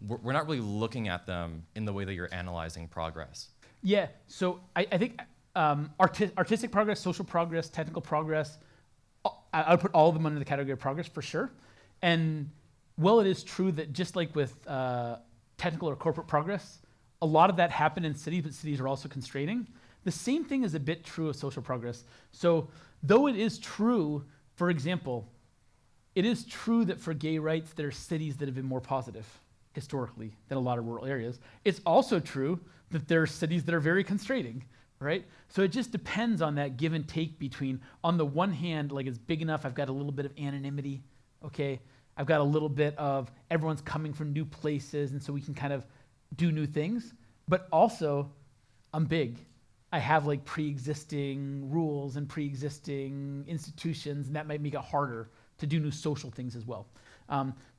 we're not really looking at them in the way that you're analyzing progress. Yeah, so I think artistic progress, social progress, technical progress, I would put all of them under the category of progress for sure. And while it is true that just like with technical or corporate progress, a lot of that happened in cities, but cities are also constraining. The same thing is a bit true of social progress. So though it is true, for example, it is true that for gay rights, there are cities that have been more positive historically than a lot of rural areas. It's also true that there are cities that are very constraining, right? So it just depends on that give and take between, on the one hand, like it's big enough, I've got a little bit of anonymity, okay? I've got a little bit of everyone's coming from new places, and so we can kind of do new things. But also, I'm big. I have like pre-existing rules and pre-existing institutions, and that might make it harder to do new social things as well.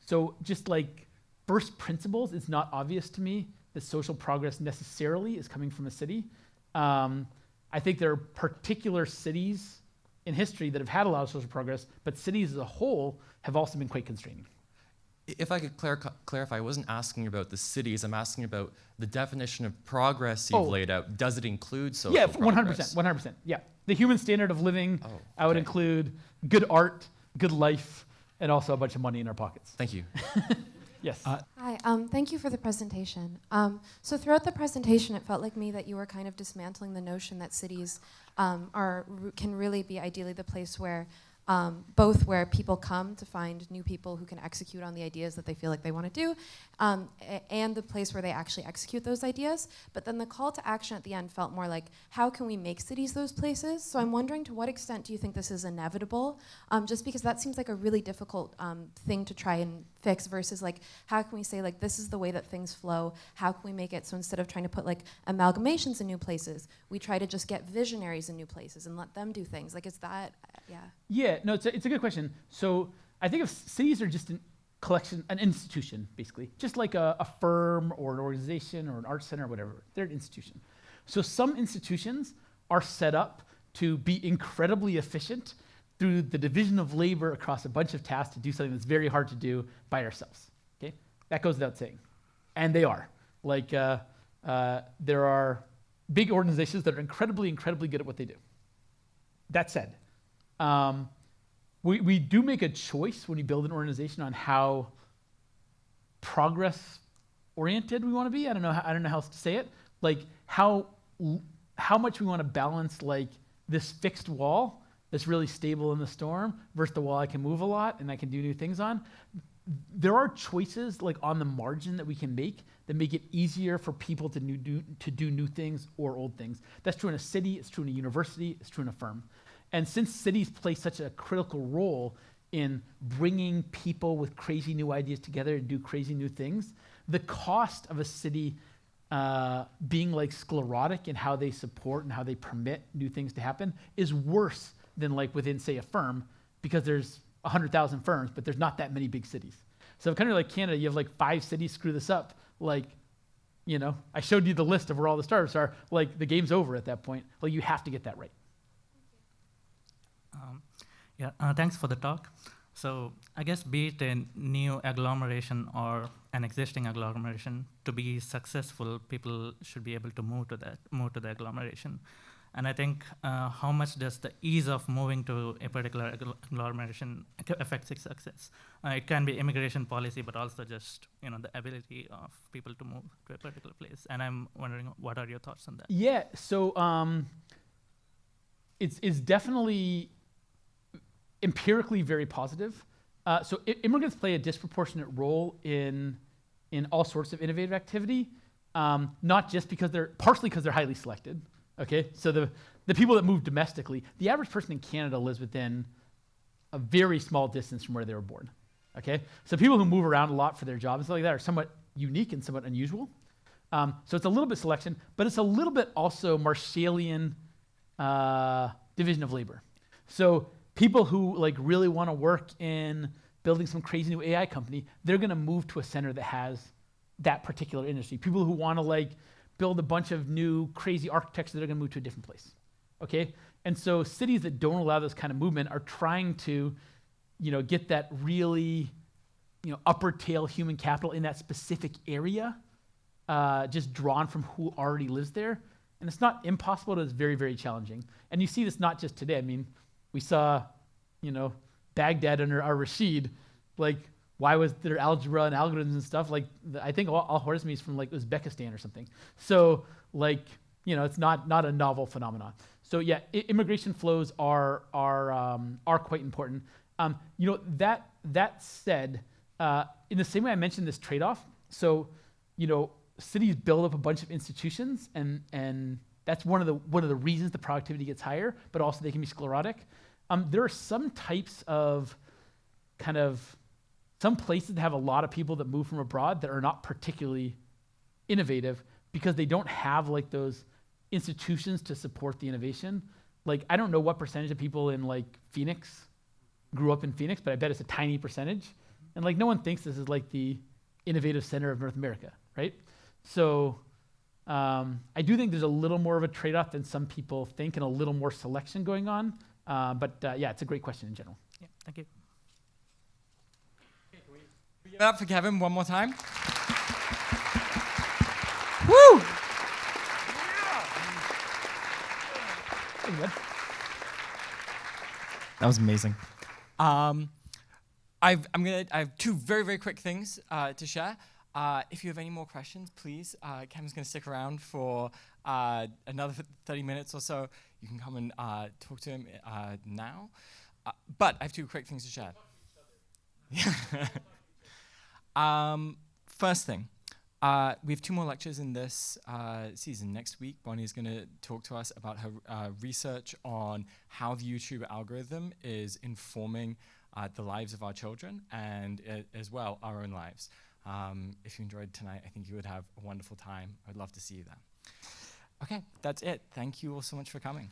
So just like first principles, it's not obvious to me that social progress necessarily is coming from a city. I think there are particular cities in history that have had a lot of social progress, but cities as a whole have also been quite constraining. If I could clarify, I wasn't asking about the cities, I'm asking about the definition of progress you've laid out. Does it include social progress? 100%, yeah. The human standard of living, I would include good art, good life, and also a bunch of money in our pockets. Thank you. Yes. Hi, thank you for the presentation. So throughout the presentation, it felt like me that you were kind of dismantling the notion that cities can really be ideally the place where both where people come to find new people who can execute on the ideas that they feel like they want to do, and the place where they actually execute those ideas. But then the call to action at the end felt more like, how can we make cities those places? So I'm wondering, to what extent do you think this is inevitable? Just because that seems like a really difficult thing to try and fix, versus like, how can we say like, this is the way that things flow? How can we make it so instead of trying to put like amalgamations in new places, we try to just get visionaries in new places and let them do things? Like, is that, yeah. Yeah, no, it's a good question. So I think of cities are just an collection, an institution, basically. Just like a firm or an organization or an art center or whatever. They're an institution. So some institutions are set up to be incredibly efficient through the division of labor across a bunch of tasks to do something that's very hard to do by ourselves, okay? That goes without saying. And they are. Like, there are big organizations that are incredibly, incredibly good at what they do. That said, we do make a choice when you build an organization on how progress-oriented we want to be. I don't know how else to say it. Like how much we want to balance like this fixed wall that's really stable in the storm versus the wall I can move a lot and I can do new things on. There are choices like on the margin that we can make that make it easier for people to do new things or old things. That's true in a city, it's true in a university, it's true in a firm. And since cities play such a critical role in bringing people with crazy new ideas together to do crazy new things, the cost of a city being like sclerotic in how they support and how they permit new things to happen is worse than like within, say, a firm, because there's 100,000 firms, but there's not that many big cities. So kind of like Canada, you have like 5 cities screw this up. Like, you know, I showed you the list of where all the startups are. Like, the game's over at that point. Like, you have to get that right. Thanks for the talk. So I guess be it a new agglomeration or an existing agglomeration, to be successful, people should be able to move to the agglomeration. And I think how much does the ease of moving to a particular agglomeration affect its success? It can be immigration policy, but also just the ability of people to move to a particular place. And I'm wondering, what are your thoughts on that? Yeah, so it's definitely empirically very positive. So immigrants play a disproportionate role in all sorts of innovative activity, not just because partially because they're highly selected. Okay, so the people that move domestically, the average person in Canada lives within a very small distance from where they were born. Okay, so people who move around a lot for their jobs and stuff like that are somewhat unique and somewhat unusual. So it's a little bit selection, but it's a little bit also Marshallian division of labor. So people who like really want to work in building some crazy new AI company, they're going to move to a center that has that particular industry. People who want to like build a bunch of new crazy architecture, they're going to move to a different place. Okay? And so cities that don't allow this kind of movement are trying to, get that really, upper tail human capital in that specific area, just drawn from who already lives there. And it's not impossible, but it's very, very challenging. And you see this not just today. I mean, we saw, Baghdad under al-Rashid, like, why was there algebra and algorithms and stuff? Like, I think Al-Khwarizmi is from like Uzbekistan or something. So like, it's not a novel phenomenon. So yeah, immigration flows are quite important. That said, in the same way I mentioned this trade-off, so cities build up a bunch of institutions, and that's one of the reasons the productivity gets higher, but also they can be sclerotic. There are some types of some places that have a lot of people that move from abroad that are not particularly innovative because they don't have like those institutions to support the innovation. Like, I don't know what percentage of people in like Phoenix grew up in Phoenix, but I bet it's a tiny percentage. And like, no one thinks this is like the innovative center of North America, right? So I do think there's a little more of a trade-off than some people think and a little more selection going on. But yeah, it's a great question in general. Yeah, thank you. Give it up for Kevin one more time. Woo! That was amazing. I have two very, very quick things to share. If you have any more questions, please, Kevin's going to stick around for another 30 minutes or so. You can come and talk to him now. But I have two quick things to share. First thing, we have two more lectures in this season. Next week, Bonnie is going to talk to us about her research on how the YouTube algorithm is informing the lives of our children and as well our own lives. If you enjoyed tonight, I think you would have a wonderful time. I'd love to see you there. Okay, that's it. Thank you all so much for coming.